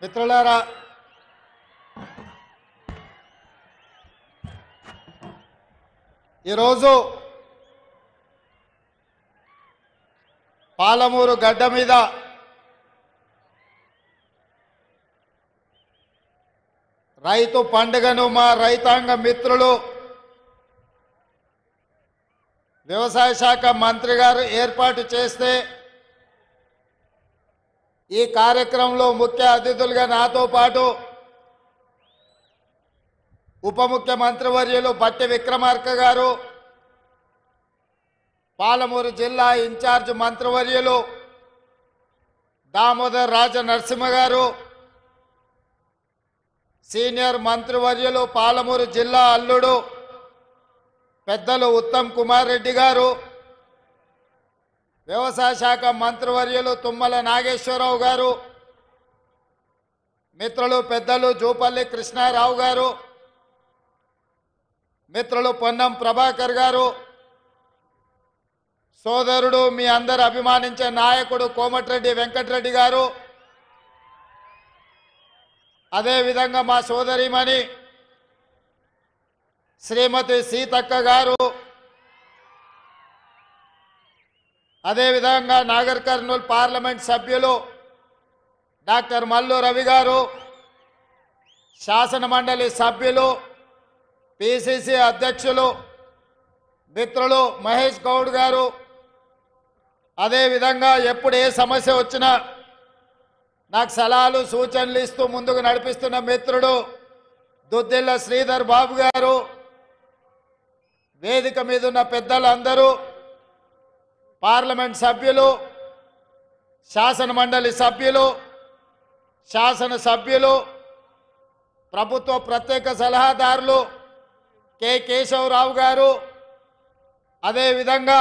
మిత్రులారా, ఈరోజు పాలమూరు గడ్డ మీద రైతు పండుగను మా రైతాంగ మిత్రులు వ్యవసాయ శాఖ మంత్రి గారు ఏర్పాటు చేస్తే ఈ కార్యక్రమంలో ముఖ్య అతిథులుగా నాతో పాటు ఉప ముఖ్యమంత్రి వర్యులు బట్టి విక్రమార్క గారు, పాలమూరు జిల్లా ఇన్ఛార్జ్ మంత్రివర్యులు దామోదర్ రాజ నరసింహ గారు, సీనియర్ మంత్రివర్యులు పాలమూరు జిల్లా అల్లుడు పెద్దలు ఉత్తమ్ కుమార్ రెడ్డి గారు, వ్యవసాయ శాఖ మంత్రివర్యులు తుమ్మల నాగేశ్వరరావు గారు, మిత్రులు పెద్దలు జూపల్లి కృష్ణారావు గారు, మిత్రులు పొన్నం ప్రభాకర్ గారు, సోదరుడు మీ అందరు అభిమానించే నాయకుడు కోమటిరెడ్డి వెంకటరెడ్డి గారు, అదేవిధంగా మా సోదరిమణి శ్రీమతి సీతక్క గారు, అదేవిధంగా నాగర్ కర్నూలు పార్లమెంట్ సభ్యులు డాక్టర్ మల్లు రవి గారు, శాసన మండలి సభ్యులు పిసిసి అధ్యక్షులు మిత్రులు మహేష్ గౌడ్ గారు, అదేవిధంగా ఎప్పుడు ఏ సమస్య వచ్చినా నాకు సలహాలు సూచనలు ఇస్తూ ముందుకు నడిపిస్తున్న మిత్రుడు దుద్దిల్ల శ్రీధర్ బాబు గారు, వేదిక మీద ఉన్న పెద్దలందరూ, పార్లమెంట్ సభ్యులు, శాసన మండలి సభ్యులు, శాసన సభ్యులు, ప్రభుత్వ ప్రత్యేక సలహాదారులు కె కేశవరావు గారు, అదేవిధంగా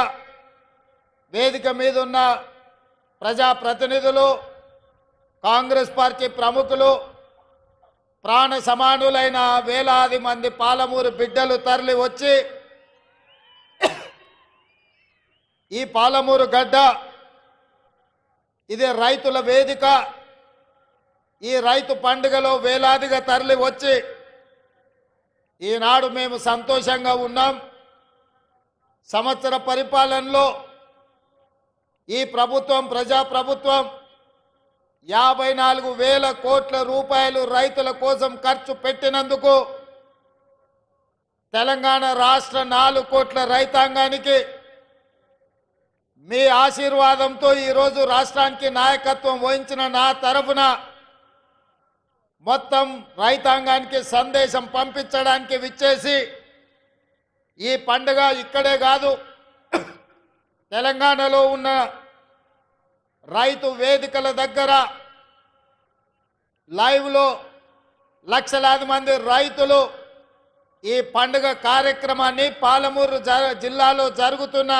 వేదిక మీద ఉన్న ప్రజాప్రతినిధులు, కాంగ్రెస్ పార్టీ ప్రముఖులు, ప్రాణ సమానులైన వేలాది మంది పాలమూరు బిడ్డలు తరలి వచ్చి ఈ పాలమూరు గడ్డ ఇది రైతుల వేదిక. ఈ రైతు పండుగలో వేలాదిగా తరలి వచ్చి ఈనాడు మేము సంతోషంగా ఉన్నాం. సంవత్సర పరిపాలనలో ఈ ప్రభుత్వం, ప్రజాప్రభుత్వం 54,000 కోట్ల రూపాయలు రైతుల కోసం ఖర్చు పెట్టినందుకు తెలంగాణ రాష్ట్ర 4 కోట్ల రైతాంగానికి మీ ఆశీర్వాదంతో ఈరోజు రాష్ట్రానికి నాయకత్వం వహించిన నా తరఫున మొత్తం రైతాంగానికి సందేశం పంపించడానికి విచ్చేసి ఈ పండుగ ఇక్కడే కాదు, తెలంగాణలో ఉన్న రైతు వేదికల దగ్గర లైవ్లో లక్షలాది మంది రైతులు ఈ పండుగ కార్యక్రమాన్ని, పాలమూరు జిల్లాలో జరుగుతున్న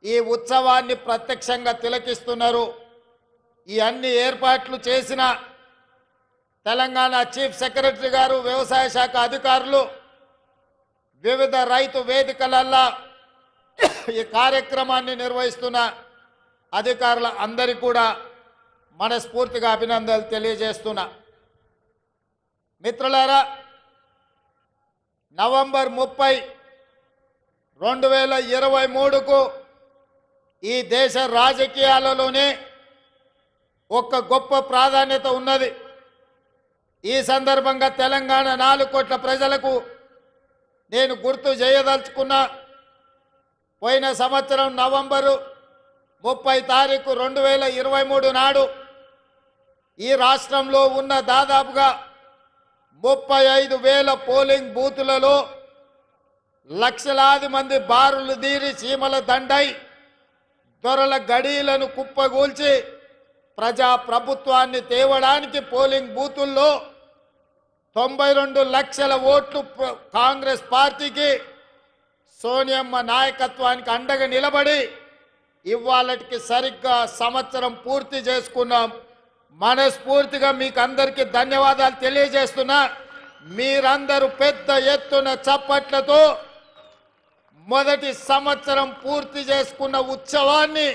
ఈ ఉత్సవాన్ని ప్రత్యక్షంగా తిలకిస్తున్నారు. ఈ అన్ని ఏర్పాట్లు చేసిన తెలంగాణ చీఫ్ సెక్రటరీ గారు, వ్యవసాయ శాఖ అధికారులు, వివిధ రైతు వేదికలల్లో ఈ కార్యక్రమాన్ని నిర్వహిస్తున్న అధికారుల అందరికీ కూడా మనస్ఫూర్తిగా అభినందనలు తెలియజేస్తున్నా. మిత్రులారా, నవంబర్ 30, 2023కు ఈ దేశ రాజకీయాలలోనే ఒక గొప్ప ప్రాధాన్యత ఉన్నది. ఈ సందర్భంగా తెలంగాణ 4 కోట్ల ప్రజలకు నేను గుర్తు చేయదలుచుకున్నా. పోయిన సంవత్సరం నవంబరు 30 తారీఖు 2023 నాడు ఈ రాష్ట్రంలో ఉన్న దాదాపుగా 35,000 పోలింగ్ బూతులలో లక్షలాది మంది బారులు తీరి చీమల దండై దొరల గడీలను కుప్పగూల్చి ప్రజా ప్రభుత్వాన్ని తేవడానికి పోలింగ్ బూతుల్లో 92 లక్షల ఓట్లు కాంగ్రెస్ పార్టీకి, సోనియమ్మ నాయకత్వానికి అండగా నిలబడి ఇవాళకి సరిగ్గా సంవత్సరం పూర్తి చేసుకున్నాం. మనస్ఫూర్తిగా మీకు అందరికీ ధన్యవాదాలు తెలియజేస్తున్నా. మీరందరూ పెద్ద ఎత్తున చప్పట్లతో మొదటి సంవత్సరం పూర్తి చేసుకున్న ఉత్సవాన్ని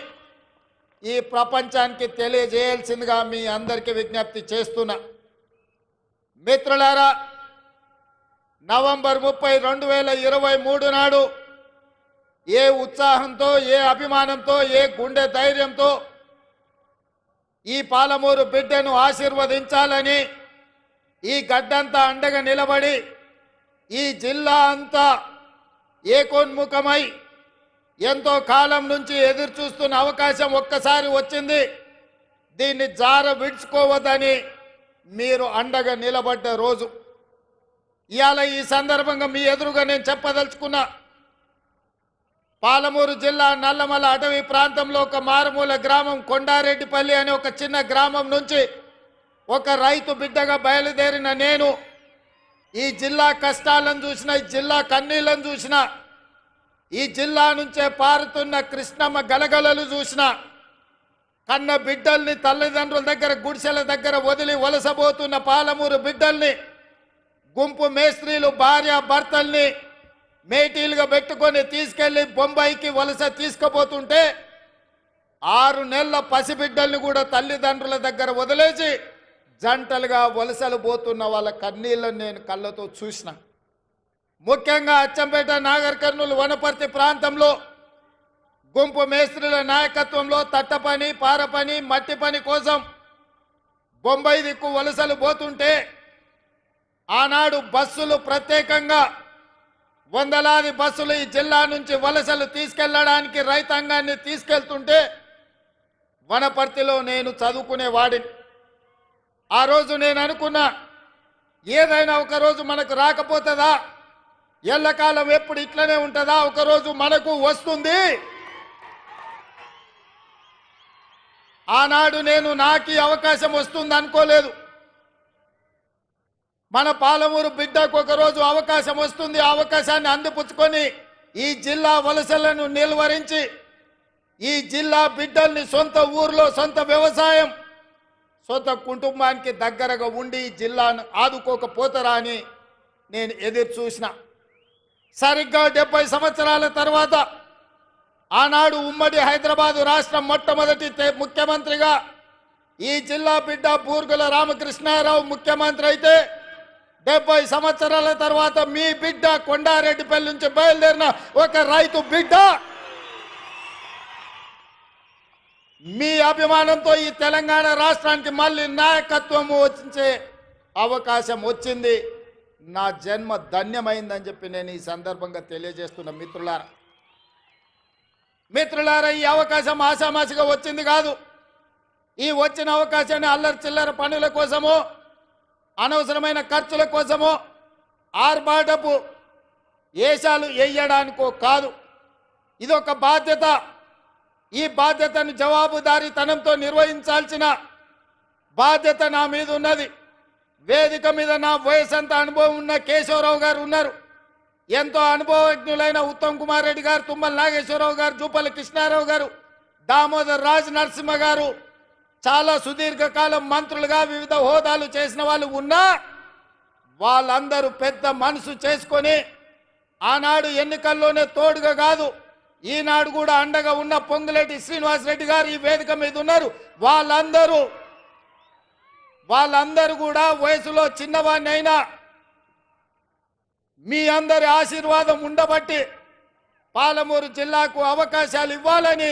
ఈ ప్రపంచానికి తెలియజేయాల్సిందిగా మీ అందరికీ విజ్ఞప్తి చేస్తున్నా. మిత్రులారా, నవంబర్ 30, 2023 నాడు ఏ ఉత్సాహంతో, ఏ అభిమానంతో, ఏ గుండె ధైర్యంతో ఈ పాలమూరు బిడ్డను ఆశీర్వదించాలని ఈ గడ్డంతా అండగా నిలబడి ఈ జిల్లా అంతా ఏకోన్ముఖమై ఎంతో కాలం నుంచి ఎదురు చూస్తున్న అవకాశం ఒక్కసారి వచ్చింది. దీన్ని జార విడుచుకోవద్దని మీరు అండగా నిలబడ్డ రోజు ఇవాళ. ఈ సందర్భంగా మీ ఎదురుగా నేను చెప్పదలుచుకున్నా, పాలమూరు జిల్లా నల్లమల అటవీ ప్రాంతంలో ఒక మారుమూల గ్రామం కొండారెడ్డిపల్లి అనే ఒక చిన్న గ్రామం నుంచి ఒక రైతు బిడ్డగా బయలుదేరిన నేను ఈ జిల్లా కష్టాలను చూసిన, ఈ జిల్లా కన్నీళ్లను చూసిన, ఈ జిల్లా నుంచే పారుతున్న కృష్ణమ్మ గలగలలు చూసిన, కన్న బిడ్డల్ని తల్లిదండ్రుల దగ్గర గుడిసెల దగ్గర వదిలి వలసబోతున్న పాలమూరు బిడ్డల్ని గుంపు మేస్త్రీలు భార్య భర్తల్ని మేటీలుగా పెట్టుకొని తీసుకెళ్లి బొంబాయికి వలస తీసుకుపోతుంటే 6 నెలల పసిబిడ్డల్ని కూడా తల్లిదండ్రుల దగ్గర వదిలేసి జంటలుగా వలసలు పోతున్న వాళ్ళ కన్నీళ్లను నేను కళ్ళతో చూసిన. ముఖ్యంగా అచ్చంపేట, నాగర్ కర్నూలు, వనపర్తి ప్రాంతంలో గుంపు మేస్త్రీల నాయకత్వంలో తట్ట పని, పార పని, మట్టి పని కోసం బొంబాయి దిక్కు వలసలు పోతుంటే ఆనాడు బస్సులు ప్రత్యేకంగా వందలాది బస్సులు ఈ జిల్లా నుంచి వలసలు తీసుకెళ్లడానికి రైతాంగాన్ని తీసుకెళ్తుంటే వనపర్తిలో నేను చదువుకునేవాడిని. ఆ రోజు నేను అనుకున్నా, ఏదైనా ఒకరోజు మనకు రాకపోతుందా, ఎల్లకాలం ఎప్పుడు ఇట్లనే ఉంటుందా, ఒకరోజు మనకు వస్తుంది. ఆనాడు నేను నాకు ఈ అవకాశం వస్తుంది అనుకోలేదు. మన పాలమూరు బిడ్డకు ఒకరోజు అవకాశం వస్తుంది. ఆ అవకాశాన్ని అందిపుచ్చుకొని ఈ జిల్లా వలసలను నిలువరించి ఈ జిల్లా బిడ్డల్ని సొంత ఊర్లో సొంత వ్యవసాయం, సొంత కుటుంబానికి దగ్గరగా ఉండి ఈ జిల్లాను ఆదుకోకపోతారా అని నేను ఎదురు చూసిన. సరిగ్గా 70 సంవత్సరాల తర్వాత ఆనాడు ఉమ్మడి హైదరాబాదు రాష్ట్రం మొట్టమొదటి ముఖ్యమంత్రిగా ఈ జిల్లా బిడ్డ బూర్గుల రామకృష్ణారావు ముఖ్యమంత్రి అయితే 70 సంవత్సరాల తర్వాత మీ బిడ్డ కొండారెడ్డిపల్లి నుంచి బయలుదేరిన ఒక రైతు బిడ్డ మీ అభిమానంతో ఈ తెలంగాణ రాష్ట్రానికి మళ్ళీ నాయకత్వం వచ్చే అవకాశం వచ్చింది. నా జన్మ ధన్యమైందని చెప్పి నేను ఈ సందర్భంగా తెలియజేస్తున్న మిత్రులారా, ఈ అవకాశం ఆషామాషిగా వచ్చింది కాదు. ఈ వచ్చిన అవకాశాన్ని అల్లరి చిల్లర పనుల కోసమో, అనవసరమైన ఖర్చుల కోసమో, ఆర్భాటపు ఏషాలు వేయడానికో కాదు. ఇదొక బాధ్యత. ఈ బాధ్యతను జవాబుదారీతనంతో నిర్వహించాల్సిన బాధ్యత నా మీద ఉన్నది. వేదిక మీద నా వయసంత అనుభవం ఉన్న కేశవరావు గారు ఉన్నారు. ఎంతో అనుభవజ్ఞులైన ఉత్తమ్ కుమార్ రెడ్డి గారు, తుమ్మల నాగేశ్వరరావు గారు, జూపల్లి కృష్ణారావు గారు, దామోదర్ రాజ్ నరసింహ గారు, చాలా సుదీర్ఘకాలం మంత్రులుగా వివిధ హోదాలు చేసిన వాళ్ళు ఉన్నా వాళ్ళందరూ పెద్ద మనసు చేసుకొని ఆనాడు ఎన్నికల్లోనే తోడుగా కాదు, ఈనాడు కూడా అండగా ఉన్న పొంగులేటి శ్రీనివాసరెడ్డి గారు ఈ వేదిక మీద ఉన్నారు. వాళ్ళందరూ కూడా వయసులో చిన్నవాడిని అయినా మీ అందరి ఆశీర్వాదం ఉండబట్టి పాలమూరు జిల్లాకు అవకాశాలు ఇవ్వాలని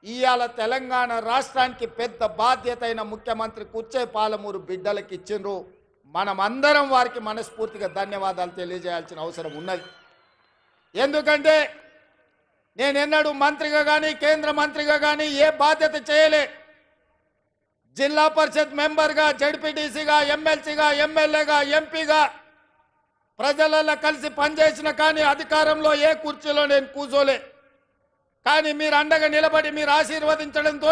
ఇవాళ తెలంగాణ రాష్ట్రానికి పెద్ద బాధ్యత అయిన ముఖ్యమంత్రి కూర్చే పాలమూరు బిడ్డలకు ఇచ్చిండ్రు. మనమందరం వారికి మనస్ఫూర్తిగా ధన్యవాదాలు తెలియజేయాల్సిన అవసరం ఉన్నది. ఎందుకంటే నేనెన్నడూ మంత్రిగా కానీ కేంద్ర మంత్రిగా కానీ ఏ బాధ్యత చేయలే. జిల్లా పరిషత్ మెంబర్గా, జడ్పీటీసీగా, ఎమ్మెల్సీగా, ఎమ్మెల్యేగా, ఎంపీగా ప్రజలలో కలిసి పనిచేసిన కానీ అధికారంలో ఏ కుర్చీలో నేను కూర్చోలే. కానీ మీరు అండగా నిలబడి మీరు ఆశీర్వదించడంతో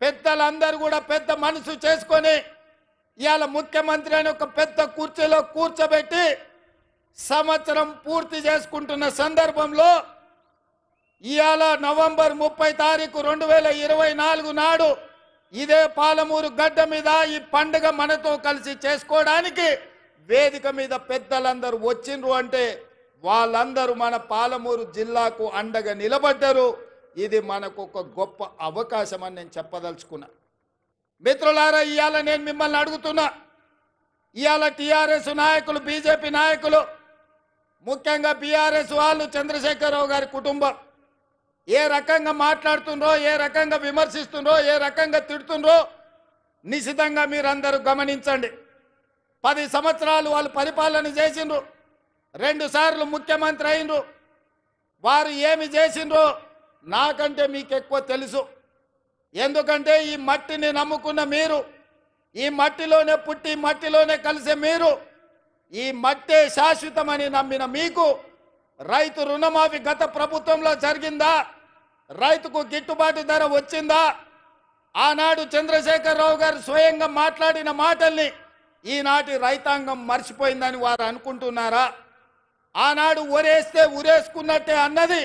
పెద్దలందరూ కూడా పెద్ద మనసు చేసుకొని ఇవాళ ముఖ్యమంత్రి అని ఒక పెద్ద కుర్చీలో కూర్చోబెట్టి సంవత్సరం పూర్తి చేసుకుంటున్న సందర్భంలో ఇవాళ నవంబర్ 30 తారీఖు 2024 నాడు ఇదే పాలమూరు గడ్డ మీద ఈ పండుగ మనతో కలిసి చేసుకోవడానికి వేదిక మీద పెద్దలందరూ వచ్చిండ్రు అంటే వాళ్ళందరూ మన పాలమూరు జిల్లాకు అండగా నిలబడ్డారు. ఇది మనకు ఒక గొప్ప అవకాశం అని నేను చెప్పదలుచుకున్నా. మిత్రులారా, ఇవాళ నేను మిమ్మల్ని అడుగుతున్నా, ఇవాళ టీఆర్ఎస్ నాయకులు, బీజేపీ నాయకులు, ముఖ్యంగా బీఆర్ఎస్ వాళ్ళు, చంద్రశేఖరరావు గారి కుటుంబం ఏ రకంగా మాట్లాడుతుండ్రో, ఏ రకంగా విమర్శిస్తుండ్రో, ఏ రకంగా తిడుతుండ్రో నిశితంగా మీరందరూ గమనించండి. 10 సంవత్సరాలు వాళ్ళు పరిపాలన చేసిండ్రు, 2 సార్లు ముఖ్యమంత్రి అయినరు. వారు ఏమి చేసిండ్రో నాకంటే మీకు ఎక్కువ తెలుసు. ఎందుకంటే ఈ మట్టిని నమ్ముకున్న మీరు, ఈ మట్టిలోనే పుట్టి మట్టిలోనే కలిసే మీరు, ఈ మట్టే శాశ్వతమని నమ్మిన మీకు రైతు రుణమాఫీ గత ప్రభుత్వంలో జరిగిందా? రైతుకు గిట్టుబాటు ధర వచ్చిందా? ఆనాడు చంద్రశేఖరరావు గారు స్వయంగా మాట్లాడిన మాటల్ని ఈనాటి రైతాంగం మర్చిపోయిందని వారు అనుకుంటున్నారా? ఆనాడు ఊరేస్తే ఊరేసుకున్నట్టే అన్నది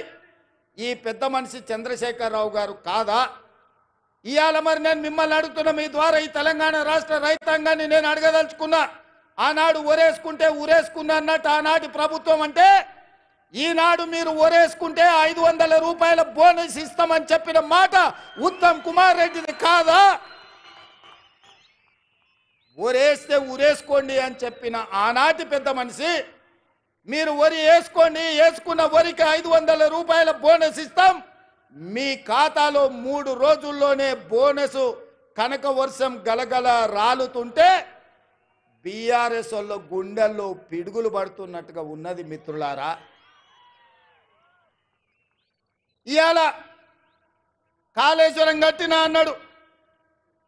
ఈ పెద్ద మనిషి చంద్రశేఖరరావు గారు కాదా? ఇవాళ మరి నేను మిమ్మల్ని అడుగుతున్నా, మీ ద్వారా ఈ తెలంగాణ రాష్ట్ర రైతాంగాన్ని నేను అడగదలుచుకున్నా. ఆనాడు ఊరేసుకుంటే ఊరేసుకున్నా అన్నట్టు ఆనాటి ప్రభుత్వం అంటే, ఈనాడు మీరు ఊరేసుకుంటే 500 రూపాయల బోనస్ ఇస్తామని చెప్పిన మాట ఉత్తమ్ కుమార్ రెడ్డిది కాదా? ఊరేస్తే ఊరేసుకోండి అని చెప్పిన ఆనాటి పెద్ద మనిషి, మీరు వరి వేసుకోండి, వేసుకున్న వరికి 500 రూపాయల బోనస్ ఇస్తాం, మీ ఖాతాలో 3 రోజుల్లోనే బోనస్ కనక వర్షం గలగల రాలుతుంటే బీఆర్ఎస్ వాళ్ళ గుండెల్లో పిడుగులు పడుతున్నట్టుగా ఉన్నది. మిత్రులారా, ఇవాళ కాళేశ్వరం కట్టినా అన్నాడు,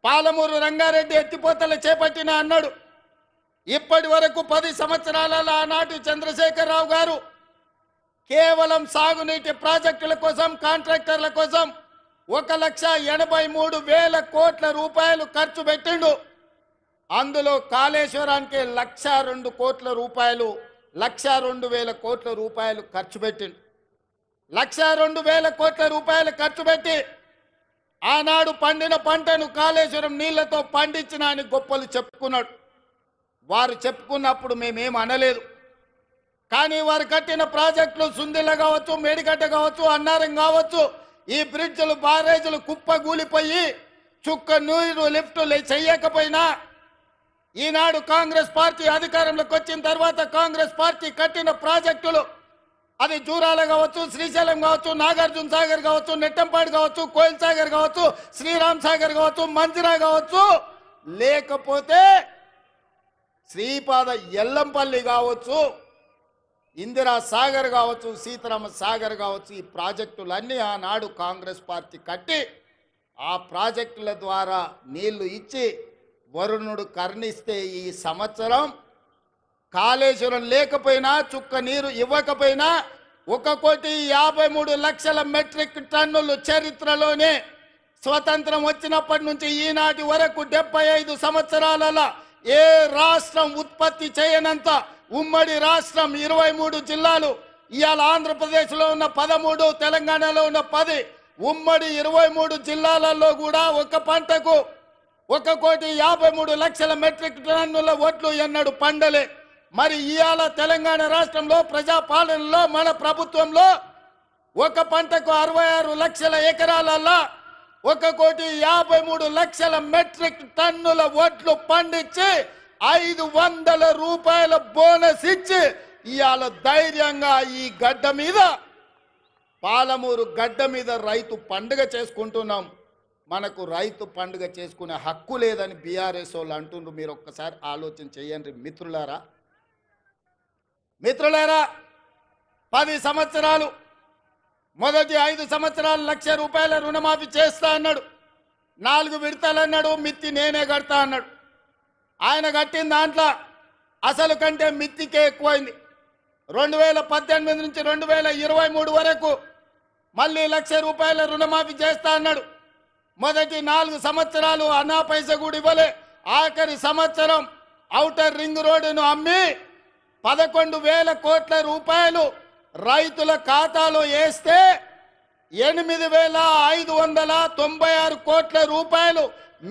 పాలమూరు రంగారెడ్డి ఎత్తిపోతలు చేపట్టినా అన్నాడు. ఇప్పటి వరకు 10 సంవత్సరాలలో ఆనాటి చంద్రశేఖరరావు గారు కేవలం సాగునీటి ప్రాజెక్టుల కోసం, కాంట్రాక్టర్ల కోసం 1,83,000 కోట్ల రూపాయలు ఖర్చు పెట్టిండు. అందులో కాళేశ్వరానికి 1,02 కోట్ల రూపాయలు, 1,02,000 కోట్ల రూపాయలు ఖర్చు పెట్టిండు. 1,02,000 కోట్ల రూపాయలు ఖర్చు పెట్టి ఆనాడు పండిన పంటను కాళేశ్వరం నీళ్లతో పండించిన అని గొప్పలు చెప్పుకున్నాడు. వారు చెప్పుకున్నప్పుడు మేమేం అనలేదు. కానీ వారు కట్టిన ప్రాజెక్టులు సుందిల్ల కావచ్చు, మేడిగడ్డ కావచ్చు, అన్నారం కావచ్చు, ఈ బ్రిడ్జ్లు, బారేజీలు కుప్పగూలిపోయి చుక్క నీరు లిఫ్టులు చేయకపోయినా, ఈనాడు కాంగ్రెస్ పార్టీ అధికారంలోకి వచ్చిన తర్వాత కాంగ్రెస్ పార్టీ కట్టిన ప్రాజెక్టులు, అది జూరాల కావచ్చు, శ్రీశైలం కావచ్చు, నాగార్జున సాగర్ కావచ్చు, నెట్టంపాడు కావచ్చు, కోయిల్ సాగర్ కావచ్చు, శ్రీరామ్ సాగర్ కావచ్చు, మంజిరా కావచ్చు, లేకపోతే శ్రీపాద ఎల్లంపల్లి కావచ్చు, ఇందిరా సాగర్ కావచ్చు, సీతారామ సాగర్ కావచ్చు, ఈ ప్రాజెక్టులన్నీ ఆనాడు కాంగ్రెస్ పార్టీ కట్టి ఆ ప్రాజెక్టుల ద్వారా నీళ్లు ఇచ్చి వరుణుడు కర్ణిస్తే ఈ సంవత్సరం కాళేశ్వరం లేకపోయినా, చుక్క నీరు ఇవ్వకపోయినా 1,53,00,000 మెట్రిక్ టన్నులు చరిత్రలోనే స్వతంత్రం వచ్చినప్పటి నుంచి ఈనాటి వరకు 75 సంవత్సరాలలో ఏ రాష్ట్రం ఉత్పత్తి చేయనంత ఉమ్మడి రాష్ట్రం 23 జిల్లాలు. ఇవాళ ఆంధ్రప్రదేశ్లో ఉన్న 13, తెలంగాణలో ఉన్న 10, ఉమ్మడి 23 జిల్లాలలో కూడా ఒక పంటకు 1,53,00,000 మెట్రిక్ టన్నుల వడ్లు ఎన్నడు పండలే. మరి ఇవాళ తెలంగాణ రాష్ట్రంలో ప్రజాపాలనలో మన ప్రభుత్వంలో ఒక పంటకు 66 లక్షల ఎకరాలలో 1,53,00,000 మెట్రిక్ టన్నుల వడ్లు పండించి 500 రూపాయల బోనస్ ఇచ్చి ఇవాళ ధైర్యంగా ఈ గడ్డ మీద, పాలమూరు గడ్డ మీద రైతు పండుగ చేసుకుంటున్నాం. మనకు రైతు పండుగ చేసుకునే హక్కు లేదని బీఆర్ఎస్ వాళ్ళు అంటుండ్రు. మీరు ఒక్కసారి ఆలోచన చేయండి మిత్రులారా. 10 సంవత్సరాలు, మొదటి 5 సంవత్సరాలు 1,00,000 రూపాయల రుణమాఫీ చేస్తా అన్నాడు. 4 విడతలు అన్నాడు, మిత్తి నేనే కడతా అన్నాడు. ఆయన కట్టిన దాంట్లో అసలు కంటే మిత్తికే ఎక్కువైంది. 2018 నుంచి 2023 వరకు మళ్ళీ 1,00,000 రూపాయల రుణమాఫీ చేస్తా అన్నాడు. మొదటి 4 సంవత్సరాలు అన్నా పైస కూడా ఇవ్వలే. ఆఖరి సంవత్సరం ఔటర్ రింగ్ రోడ్డును అమ్మి 11,000 కోట్ల రూపాయలు రైతుల ఖాతాలో వేస్తే 8,596 కోట్ల రూపాయలు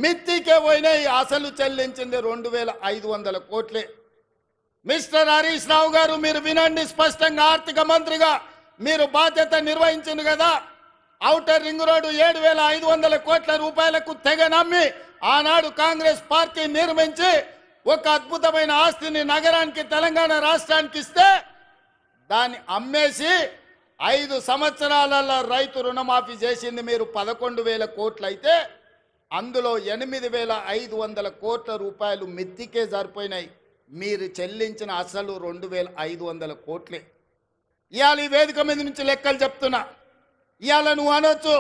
మిత్తికే పోయినాయి. అసలు చెల్లించింది 2,500 కోట్లే. మిస్టర్ హరీష్ రావు గారు, మీరు వినండి స్పష్టంగా. ఆర్థిక మంత్రిగా మీరు బాధ్యత నిర్వహించింది కదా. ఔటర్ రింగ్ రోడ్డు 7,500 కోట్ల రూపాయలకు తెగ నమ్మి ఆనాడు కాంగ్రెస్ పార్టీ నిర్మించి ఒక అద్భుతమైన ఆస్తిని నగరానికి తెలంగాణ రాష్ట్రానికి ఇస్తే దాన్ని అమ్మేసి 5 సంవత్సరాలలో రైతు రుణమాఫీ చేసింది మీరు 11,000 కోట్లు అయితే అందులో 8,500 కోట్ల రూపాయలు మిత్తికే సరిపోయినాయి. మీరు చెల్లించిన అసలు 2,500 కోట్లే. ఇవాళ ఈ వేదిక మీద నుంచి లెక్కలు చెప్తున్నా. ఇవాళ నువ్వు అనొచ్చు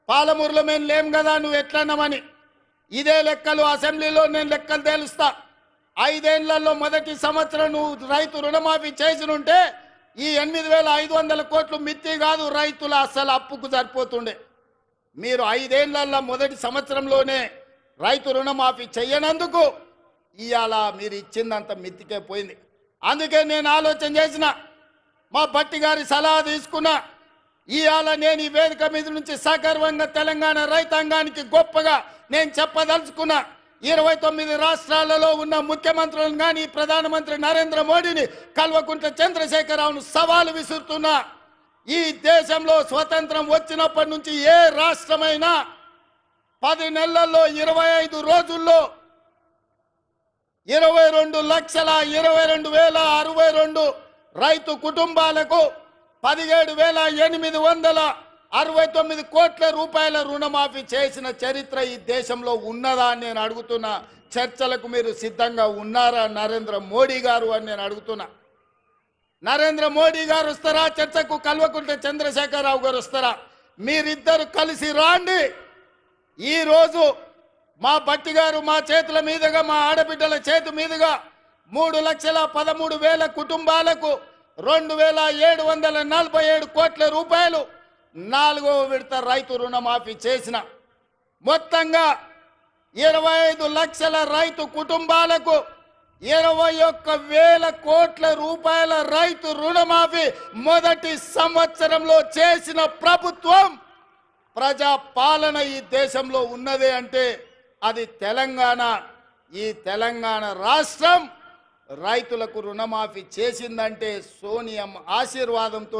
పాలమూరులో మేము లేం కదా నువ్వు ఎట్లన్నామని. ఇదే లెక్కలు అసెంబ్లీలో నేను లెక్కలు తేలుస్తా. 5 ఏళ్లలో మొదటి సంవత్సరం నువ్వు రైతు రుణమాఫీ చేసినుంటే ఈ 8,500 కోట్లు మిత్తి కాదు, రైతుల అసలు అప్పుకు సరిపోతుండే. మీరు 5 ఏళ్లలో మొదటి సంవత్సరంలోనే రైతు రుణమాఫీ చెయ్యనందుకు ఇవాళ మీరు ఇచ్చిందంత మిత్తికే పోయింది. అందుకే నేను ఆలోచన చేసిన, మా భట్టి గారి సలహా తీసుకున్నా. ఇవాళ నేను ఈ వేదిక మీద నుంచి సగర్వంగా తెలంగాణ రైతాంగానికి గొప్పగా నేను చెప్పదలుచుకున్నా. 29 రాష్ట్రాలలో ఉన్న ముఖ్యమంత్రులను కానీ ప్రధానమంత్రి నరేంద్ర మోడీని కల్వకుంట్ల చంద్రశేఖరరావును సవాలు విసురుతున్నా. ఈ దేశంలో స్వతంత్రం వచ్చినప్పటి నుంచి ఏ రాష్ట్రమైనా 10 నెలల్లో 25 రోజుల్లో 22,22,062 రైతు కుటుంబాలకు 17,869 కోట్ల రూపాయల రుణమాఫీ చేసిన చరిత్ర ఈ దేశంలో ఉన్నదా అని నేను అడుగుతున్నా. చర్చలకు మీరు సిద్ధంగా ఉన్నారా నరేంద్ర మోడీ గారు అని నేను అడుగుతున్నా. నరేంద్ర మోడీ గారు వస్తారా చర్చకు? కల్వకుంట్ల చంద్రశేఖరరావు గారు వస్తారా? మీరిద్దరు కలిసి రాండి. ఈరోజు మా భట్టి గారు మా చేతుల మీదుగా, మా ఆడబిడ్డల చేతి మీదుగా 3,13,000 కుటుంబాలకు 2,747 కోట్ల రూపాయలు 4వ విడత రైతు రుణమాఫీ చేసిన. మొత్తంగా 25 లక్షల రైతు కుటుంబాలకు 21,000 కోట్ల రూపాయల రైతు రుణమాఫీ మొదటి సంవత్సరంలో చేసిన ప్రభుత్వం, ప్రజా పాలన ఈ దేశంలో ఉన్నదే అంటే అది తెలంగాణ. ఈ తెలంగాణ రాష్ట్రం రైతులకు రుణమాఫీ చేసిందంటే సోనియమ్మ ఆశీర్వాదంతో,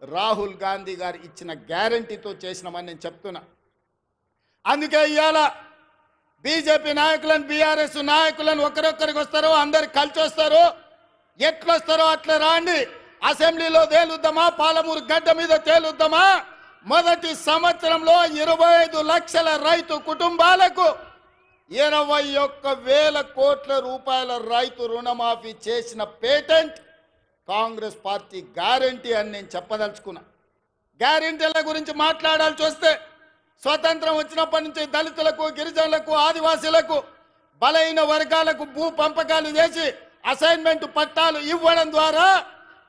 రాహుల్ గాంధీ గారు ఇచ్చిన గ్యారంటీతో చేసినామని నేను చెప్తున్నా. అందుకే ఇవాళ బీజేపీ నాయకులను, బీఆర్ఎస్ నాయకులను ఒకరొక్కరికి వస్తారో అందరు కలిసి వస్తారో, ఎట్లొస్తారో అట్లా రాండి. అసెంబ్లీలో తేలుద్దామా, పాలమూరు గడ్డ మీద తేలుద్దామా. మొదటి సంవత్సరంలో 25 లక్షల రైతు కుటుంబాలకు 21,000 కోట్ల రూపాయల రైతు రుణమాఫీ చేసిన పేటెంట్ కాంగ్రెస్ పార్టీ గ్యారంటీ అని నేను చెప్పదలుచుకున్నా. గ్యారంటీల గురించి మాట్లాడాల్సి వస్తే స్వతంత్రం వచ్చినప్పటి నుంచి దళితులకు, గిరిజనులకు, ఆదివాసీలకు, బలైన వర్గాలకు భూ పంపకాలు చేసి అసైన్మెంట్ పట్టాలు ఇవ్వడం ద్వారా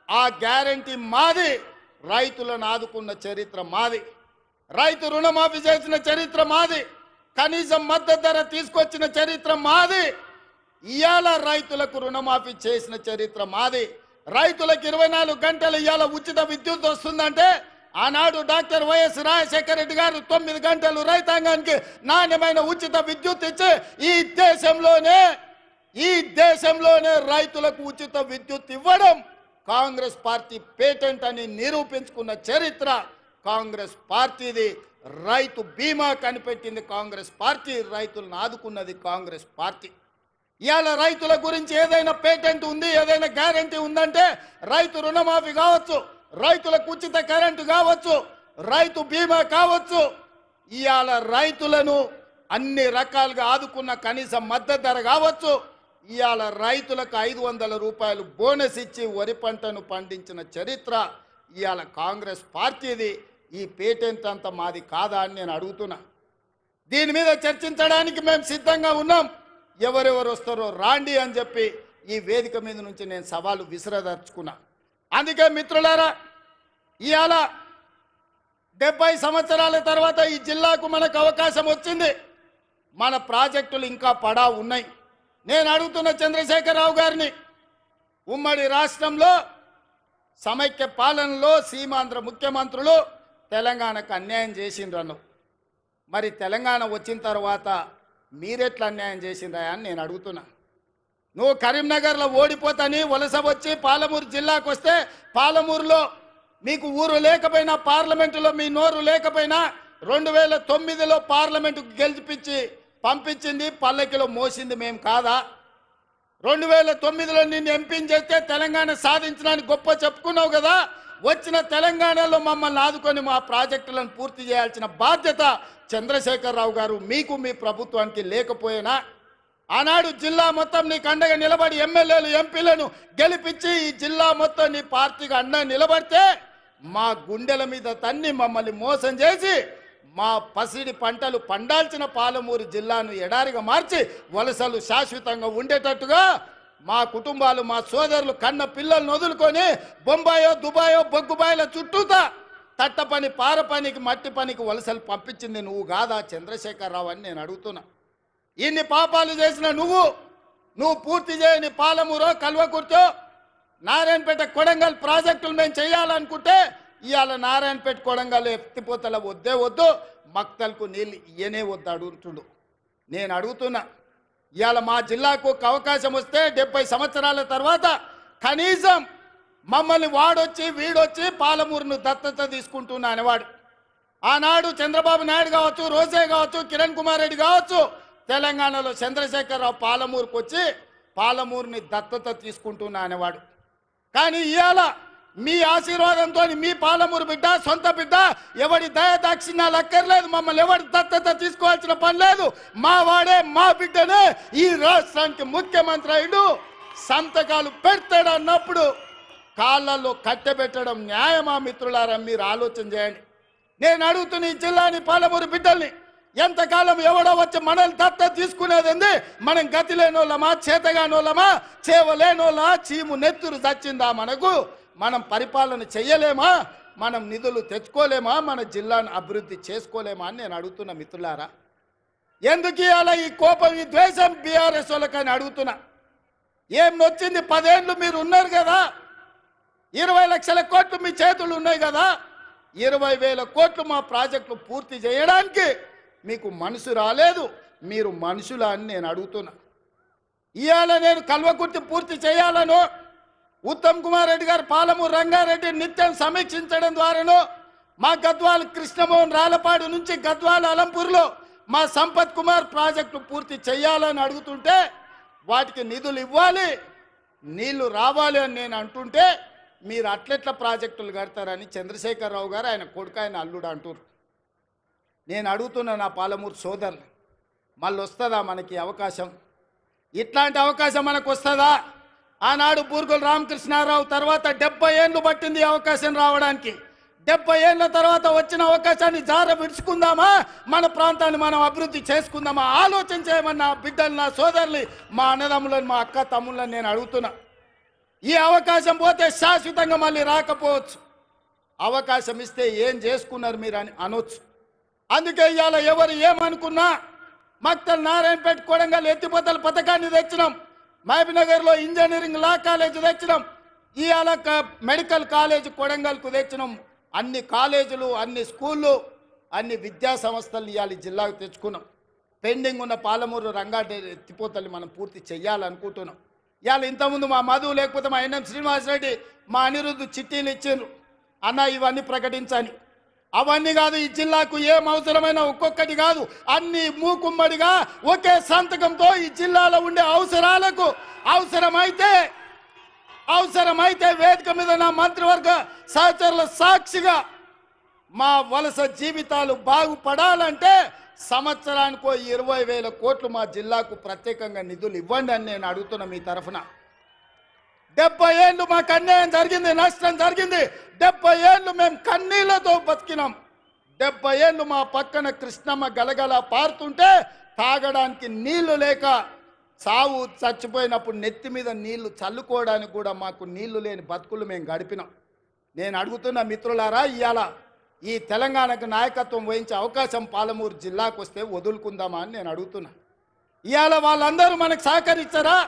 ఆ గ్యారంటీ మాది. రైతులను ఆదుకున్న చరిత్ర మాది. రైతు రుణమాఫీ చేసిన చరిత్ర మాది. కనీసం మద్దతు ధర తీసుకొచ్చిన చరిత్ర మాది. ఇవాళ రైతులకు రుణమాఫీ చేసిన చరిత్ర మాది. రైతులకు 24 గంటలు ఇవాళ ఉచిత విద్యుత్ వస్తుందంటే ఆనాడు డాక్టర్ వైఎస్ రాజశేఖర రెడ్డి గారు 9 గంటలు రైతాంగానికి నాణ్యమైన ఉచిత విద్యుత్ ఇచ్చి ఈ దేశంలోనే రైతులకు ఉచిత విద్యుత్ ఇవ్వడం కాంగ్రెస్ పార్టీ పేటెంట్ అని నిరూపించుకున్న చరిత్ర కాంగ్రెస్ పార్టీది. రైతు బీమా కనిపెట్టింది కాంగ్రెస్ పార్టీ. రైతులను ఆదుకున్నది కాంగ్రెస్ పార్టీ. ఇవాళ రైతుల గురించి ఏదైనా పేటెంట్ ఉంది, ఏదైనా గ్యారంటీ ఉందంటే రైతు రుణమాఫీ కావచ్చు, రైతులకు ఉచిత కరెంటు కావచ్చు, రైతు బీమా కావచ్చు. ఇవాళ రైతులను అన్ని రకాలుగా ఆదుకున్న కనీస మద్దతు ధర కావచ్చు. ఇవాళ రైతులకు 500 రూపాయలు బోనస్ ఇచ్చి వరి పంటను పండించిన చరిత్ర ఇవాళ కాంగ్రెస్ పార్టీది. ఈ పేటెంట్ అంతా మాది కాదా అని నేను అడుగుతున్నా. దీని మీద చర్చించడానికి మేము సిద్ధంగా ఉన్నాం. ఎవరెవరు వస్తారో రాండి అని చెప్పి ఈ వేదిక మీద నుంచి నేను సవాలు విసిరదర్చుకున్నా. అందుకే మిత్రులారా, ఇవాళ 70 సంవత్సరాల తర్వాత ఈ జిల్లాకు మనకు అవకాశం వచ్చింది. మన ప్రాజెక్టులు ఇంకా పడా ఉన్నాయి. నేను అడుగుతున్న చంద్రశేఖరరావు గారిని, ఉమ్మడి రాష్ట్రంలో సమైక్య పాలనలో సీమాంధ్ర ముఖ్యమంత్రులు తెలంగాణకు అన్యాయం చేసిండ్రను. మరి తెలంగాణ వచ్చిన తర్వాత మీరెట్లా అన్యాయం చేసిండ్రా అని నేను అడుగుతున్నా. నువ్వు కరీంనగర్లో ఓడిపోతాని వలస వచ్చి పాలమూరు జిల్లాకు వస్తే పాలమూరులో మీకు ఊరు లేకపోయినా పార్లమెంటులో మీ నోరు లేకపోయినా 2009లో పార్లమెంటుకు గెలిపించి పంపించింది పల్లకిలో మోసింది మేము కాదా? 2009లో నిన్ను ఎంపీని చేస్తే తెలంగాణ సాధించడానికి గొప్ప చెప్పుకున్నావు కదా. వచ్చిన తెలంగాణలో మమ్మల్ని ఆదుకొని మా ప్రాజెక్టులను పూర్తి చేయాల్సిన బాధ్యత చంద్రశేఖరరావు గారు మీకు మీ ప్రభుత్వానికి లేకపోయినా ఆనాడు జిల్లా మొత్తం నీకు అండగా నిలబడి ఎమ్మెల్యేలు ఎంపీలను గెలిపించి ఈ జిల్లా మొత్తం నీ పార్టీకి అండగా నిలబడితే మా గుండెల మీద తన్ని మమ్మల్ని మోసం చేసి మా పసిడి పంటలు పండాల్సిన పాలమూరు జిల్లాను ఎడారిగా మార్చి వలసలు శాశ్వతంగా ఉండేటట్టుగా మా కుటుంబాలు మా సోదరులు కన్న పిల్లలను వదులుకొని బొంబాయో దుబాయో బొగ్గుబాయిల చుట్టూతా తట్ట పని పార పనికి మట్టి పనికి వలసలు పంపించింది నువ్వు కాదా చంద్రశేఖరరావు అని నేను అడుగుతున్నా. ఇన్ని పాపాలు చేసిన నువ్వు పూర్తి చేయని పాలమూరో కల్వకుర్తో నారాయణపేట కొడంగల్ ప్రాజెక్టులు మేము చేయాలనుకుంటే ఇవాళ నారాయణపేట కొడంగల్ ఎత్తిపోతల వద్దే వద్దు మక్తల్కు నీళ్ళు ఇయ్యనే వద్దు అడుగుతుండు. నేను అడుగుతున్నా ఇవాళ మా జిల్లాకు ఒక అవకాశం వస్తే 70 సంవత్సరాల తర్వాత కనీసం మమ్మల్ని వాడొచ్చి వీడొచ్చి పాలమూరును దత్తత తీసుకుంటున్నా అనేవాడు. ఆనాడు చంద్రబాబు నాయుడు కావచ్చు, రోజే కావచ్చు, కిరణ్ కుమార్ రెడ్డి కావచ్చు, తెలంగాణలో చంద్రశేఖరరావు పాలమూరుకు వచ్చి పాలమూరుని దత్తత తీసుకుంటున్నా అనేవాడు. కానీ ఇవాళ మీ ఆశీర్వాదంతో మీ పాలమూరు బిడ్డ సొంత బిడ్డ ఎవడి దయదాక్షిణ్యాలు అక్కర్లేదు, మమ్మల్ని ఎవరి దత్తత తీసుకోవాల్సిన పని లేదు, మా వాడే మా బిడ్డనే ఈ రాష్ట్రానికి ముఖ్యమంత్రి అయ్యుడు సంతకాలు పెడతాడు అన్నప్పుడు కాళ్ళల్లో కట్టెబెట్టడం న్యాయమా? మిత్రులారా మీరు ఆలోచన చేయండి. నేను అడుగుతున్న ఈ జిల్లాని పాలమూరు బిడ్డల్ని ఎంతకాలం ఎవడో వచ్చి మనల్ని దత్తత తీసుకునేది? మనం గతి లేనోళ్ళమా, చేతగానోళ్ళమా, చేవలేనోళ్ళ చీము నెత్తురు చచ్చిందా మనకు? మనం పరిపాలన చెయ్యలేమా? మనం నిధులు తెచ్చుకోలేమా? మన జిల్లాను అభివృద్ధి చేసుకోలేమా అని నేను అడుగుతున్నా మిత్రులారా. ఎందుకు ఇవాళ ఈ కోపం, ఈ ద్వేషం బీఆర్ఎస్ వాళ్ళకని అడుగుతున్నా. ఏం నొచ్చింది? 10 ఏళ్ళు మీరు ఉన్నారు కదా, 20 లక్షల కోట్లు మీ చేతులు ఉన్నాయి కదా, 20,000 కోట్లు మా ప్రాజెక్టులు పూర్తి చేయడానికి మీకు మనసు రాలేదు. మీరు మనుషులా అని నేను అడుగుతున్నా. ఇవాళ నేను కల్వకుర్తి పూర్తి చేయాలను ఉత్తమ్ కుమార్ రెడ్డి గారు పాలమూరు రంగారెడ్డి నిత్యం సమీక్షించడం ద్వారాను మా గద్వాల కృష్ణమోహన్ రాలపాడు నుంచి గద్వాల అలంపూర్లో మా సంపత్ కుమార్ ప్రాజెక్టు పూర్తి చేయాలని అడుగుతుంటే వాటికి నిధులు ఇవ్వాలి, నీళ్లు రావాలి అని నేను అంటుంటే మీరు అట్లెట్ల ప్రాజెక్టులు కడతారని చంద్రశేఖరరావు గారు ఆయన కొడుకు ఆయన అల్లుడు అంటారు. నేను అడుగుతున్నా నా పాలమూరు సోదరులు, మళ్ళీ వస్తుందా మనకి అవకాశం? ఇట్లాంటి అవకాశం మనకు వస్తుందా? ఆనాడు బూర్గుల రామకృష్ణారావు తర్వాత 70 ఏళ్ళు పట్టింది అవకాశం రావడానికి. 70 ఏళ్ళ తర్వాత వచ్చిన అవకాశాన్ని జార విడుచుకుందామా? మన ప్రాంతాన్ని మనం అభివృద్ధి చేసుకుందామా? ఆలోచన చేయమని నా బిడ్డలు, నా సోదరులు, మా అన్నదమ్ములను, మా అక్క తమ్ముళ్ళని నేను అడుగుతున్నా. ఈ అవకాశం పోతే శాశ్వతంగా మళ్ళీ రాకపోవచ్చు. అవకాశం ఇస్తే ఏం చేసుకున్నారు మీరు అని అనొచ్చు. అందుకే ఇవాళ ఎవరు ఏమనుకున్నా మక్తల్ నారాయణపేట కొడంగల్ ఎత్తిపోతల పథకాన్ని తెచ్చినాం, మహబూబ్నగర్లో ఇంజనీరింగ్ లా కాలేజ్ తెచ్చినాం, ఇవాళ మెడికల్ కాలేజ్ కొడంగల్కు తెచ్చినాం. అన్ని కాలేజీలు, అన్ని స్కూళ్ళు, అన్ని విద్యా సంస్థలు ఇవాళ జిల్లాకు తెచ్చుకున్నాం. పెండింగ్ ఉన్న పాలమూరు రంగారెడ్డి ఎత్తిపోతల్ని మనం పూర్తి చేయాలనుకుంటున్నాం. ఇవాళ ఇంతకుముందు మా మధు లేకపోతే మా ఎన్ఎం శ్రీనివాసరెడ్డి, మా అనిరుద్ధు చిట్టీలు ఇచ్చిండ్రు, అన్న ఇవన్నీ ప్రకటించని. అవన్నీ కాదు, ఈ జిల్లాకు ఏం అవసరమైన ఒక్కొక్కటి కాదు, అన్ని మూకుమ్మడిగా ఒకే సంతకంతో ఈ జిల్లాలో ఉండే అవసరాలకు అవసరమైతే వేదిక మీద నా మంత్రివర్గ సహచరుల సాక్షిగా మా వలస జీవితాలు బాగుపడాలంటే సంవత్సరానికో 20,000 కోట్లు మా జిల్లాకు ప్రత్యేకంగా నిధులు ఇవ్వండి అని నేను అడుగుతున్నా మీ తరఫున. 70 ఏళ్ళు మాకు అన్యాయం జరిగింది, నష్టం జరిగింది. 70 ఏళ్ళు మేము కన్నీళ్లతో బతికినాం. 70 ఏళ్ళు మా పక్కన కృష్ణమ్మ గలగల పారుతుంటే తాగడానికి నీళ్లు లేక సావు చచ్చిపోయినప్పుడు నెత్తి మీద నీళ్లు చల్లుకోవడానికి కూడా మాకు నీళ్లు లేని బతుకులు మేము గడిపినాం. నేను అడుగుతున్న మిత్రులారా, ఇవాళ ఈ తెలంగాణకు నాయకత్వం వహించే అవకాశం పాలమూరు జిల్లాకు వస్తే వదులుకుందామా అని నేను అడుగుతున్నా. ఇవాళ వాళ్ళందరూ మనకు సహకరించారా?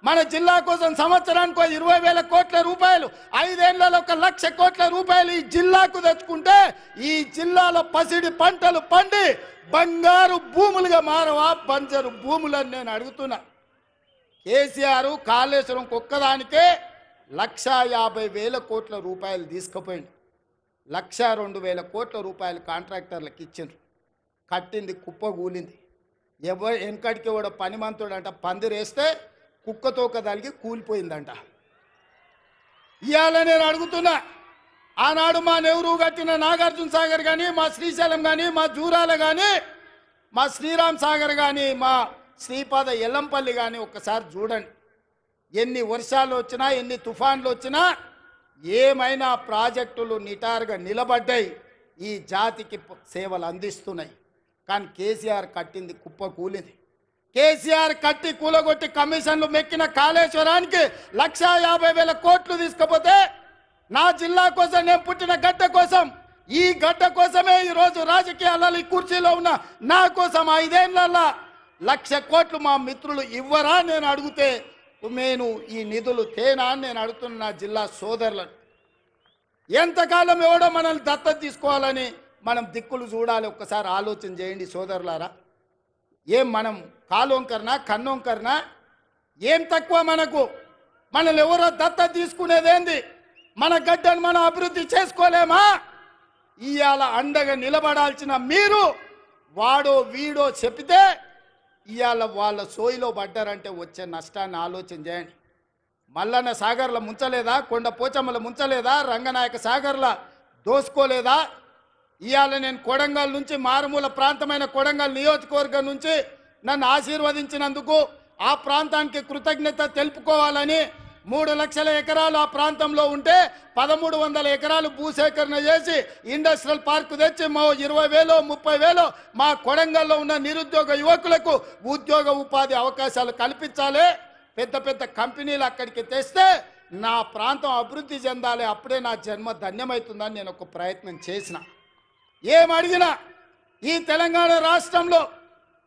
మన జిల్లా కోసం సంవత్సరానికి 20,000 కోట్ల రూపాయలు, 5 ఏళ్లలో 1,00,000 కోట్ల రూపాయలు ఈ జిల్లాకు తెచ్చుకుంటే ఈ జిల్లాలో పసిడి పంటలు పండి బంగారు భూములుగా మారవా బంజరు భూములని నేను అడుగుతున్నా. కేసీఆర్ కాళేశ్వరం ఒక్కదానికే 1,50,000 కోట్ల రూపాయలు తీసుకుపోయింది. 1,02,000 కోట్ల రూపాయలు కాంట్రాక్టర్లకు ఇచ్చిండ్రు. కట్టింది కుప్పగూలింది. ఎవరు వెనకడికి కూడా పనిమంతుడు అంట పందిరేస్తే కుక్కతోక తలిగి కూలిపోయిందంట. ఇవాళ నేను అడుగుతున్నా, ఆనాడు మా నెహ్రూ కట్టిన నాగార్జున సాగర్ కానీ, మా శ్రీశైలం కానీ, మా జూరాల కానీ, మా శ్రీరామ్ సాగర్ కానీ, మా శ్రీపాద ఎల్లంపల్లి కానీ ఒక్కసారి చూడండి. ఎన్ని వర్షాలు వచ్చినా, ఎన్ని తుఫాన్లు వచ్చినా ఏమైనా ప్రాజెక్టులు నిటారుగా నిలబడ్డాయి, ఈ జాతికి సేవలు అందిస్తున్నాయి. కానీ కేసీఆర్ కట్టింది కుప్ప కూలింది. కేసీఆర్ కట్టి కూలగొట్టి కమిషన్లు మెక్కిన కాళేశ్వరానికి 1,50,000 కోట్లు తీసుకపోతే నా జిల్లా కోసం, నేను పుట్టిన గడ్డ కోసం, ఈ గడ్డ కోసమే ఈరోజు రాజకీయాలలో ఈ కుర్చీలో ఉన్న నా కోసం 5 ఏళ్లలో 1,00,000 కోట్లు మా మిత్రులు ఇవ్వరా నేను అడిగితే, నేను ఈ నిధులు తేనా అని నేను అడుగుతున్న నా జిల్లా సోదరులను. ఎంతకాలం ఎవడో మనల్ని దత్తత తీసుకోవాలని మనం దిక్కులు చూడాలి. ఒక్కసారి ఆలోచన చేయండి సోదరులారా. ఏం మనం కాలోంకరనా కన్నోంకరనా? ఏం తక్కువ మనకు? మనల్ని ఎవరో దత్తత తీసుకునేదేంది? మన గడ్డను మనం అభివృద్ధి చేసుకోలేమా? ఇవాళ అండగా నిలబడాల్సిన మీరు వాడో వీడో చెప్తే ఇవాళ వాళ్ళ సోయిలో పడ్డారంటే వచ్చే నష్టాన్ని ఆలోచన చేయండి. మల్లన్న సాగర్ల ముంచలేదా? కొండ పోచమ్మల ముంచలేదా? రంగనాయక సాగర్ల దోసుకోలేదా? ఇవాళ నేను కొడంగల్ నుంచి, మారుమూల ప్రాంతమైన కొడంగల్ నియోజకవర్గం నుంచి నన్ను ఆశీర్వదించినందుకు ఆ ప్రాంతానికి కృతజ్ఞత తెలుపుకోవాలని 3 లక్షల ఎకరాలు ఆ ప్రాంతంలో ఉంటే 1,300 ఎకరాలు భూసేకరణ చేసి ఇండస్ట్రియల్ పార్కు తెచ్చి 20,000 30,000 మా కొడంగల్లో ఉన్న నిరుద్యోగ యువకులకు ఉద్యోగ ఉపాధి అవకాశాలు కల్పించాలి. పెద్ద పెద్ద కంపెనీలు అక్కడికి తెస్తే నా ప్రాంతం అభివృద్ధి చెందాలి. అప్పుడే నా జన్మ ధన్యమవుతుందని నేను ఒక ప్రయత్నం చేసిన. ఏమడిగినా ఈ తెలంగాణ రాష్ట్రంలో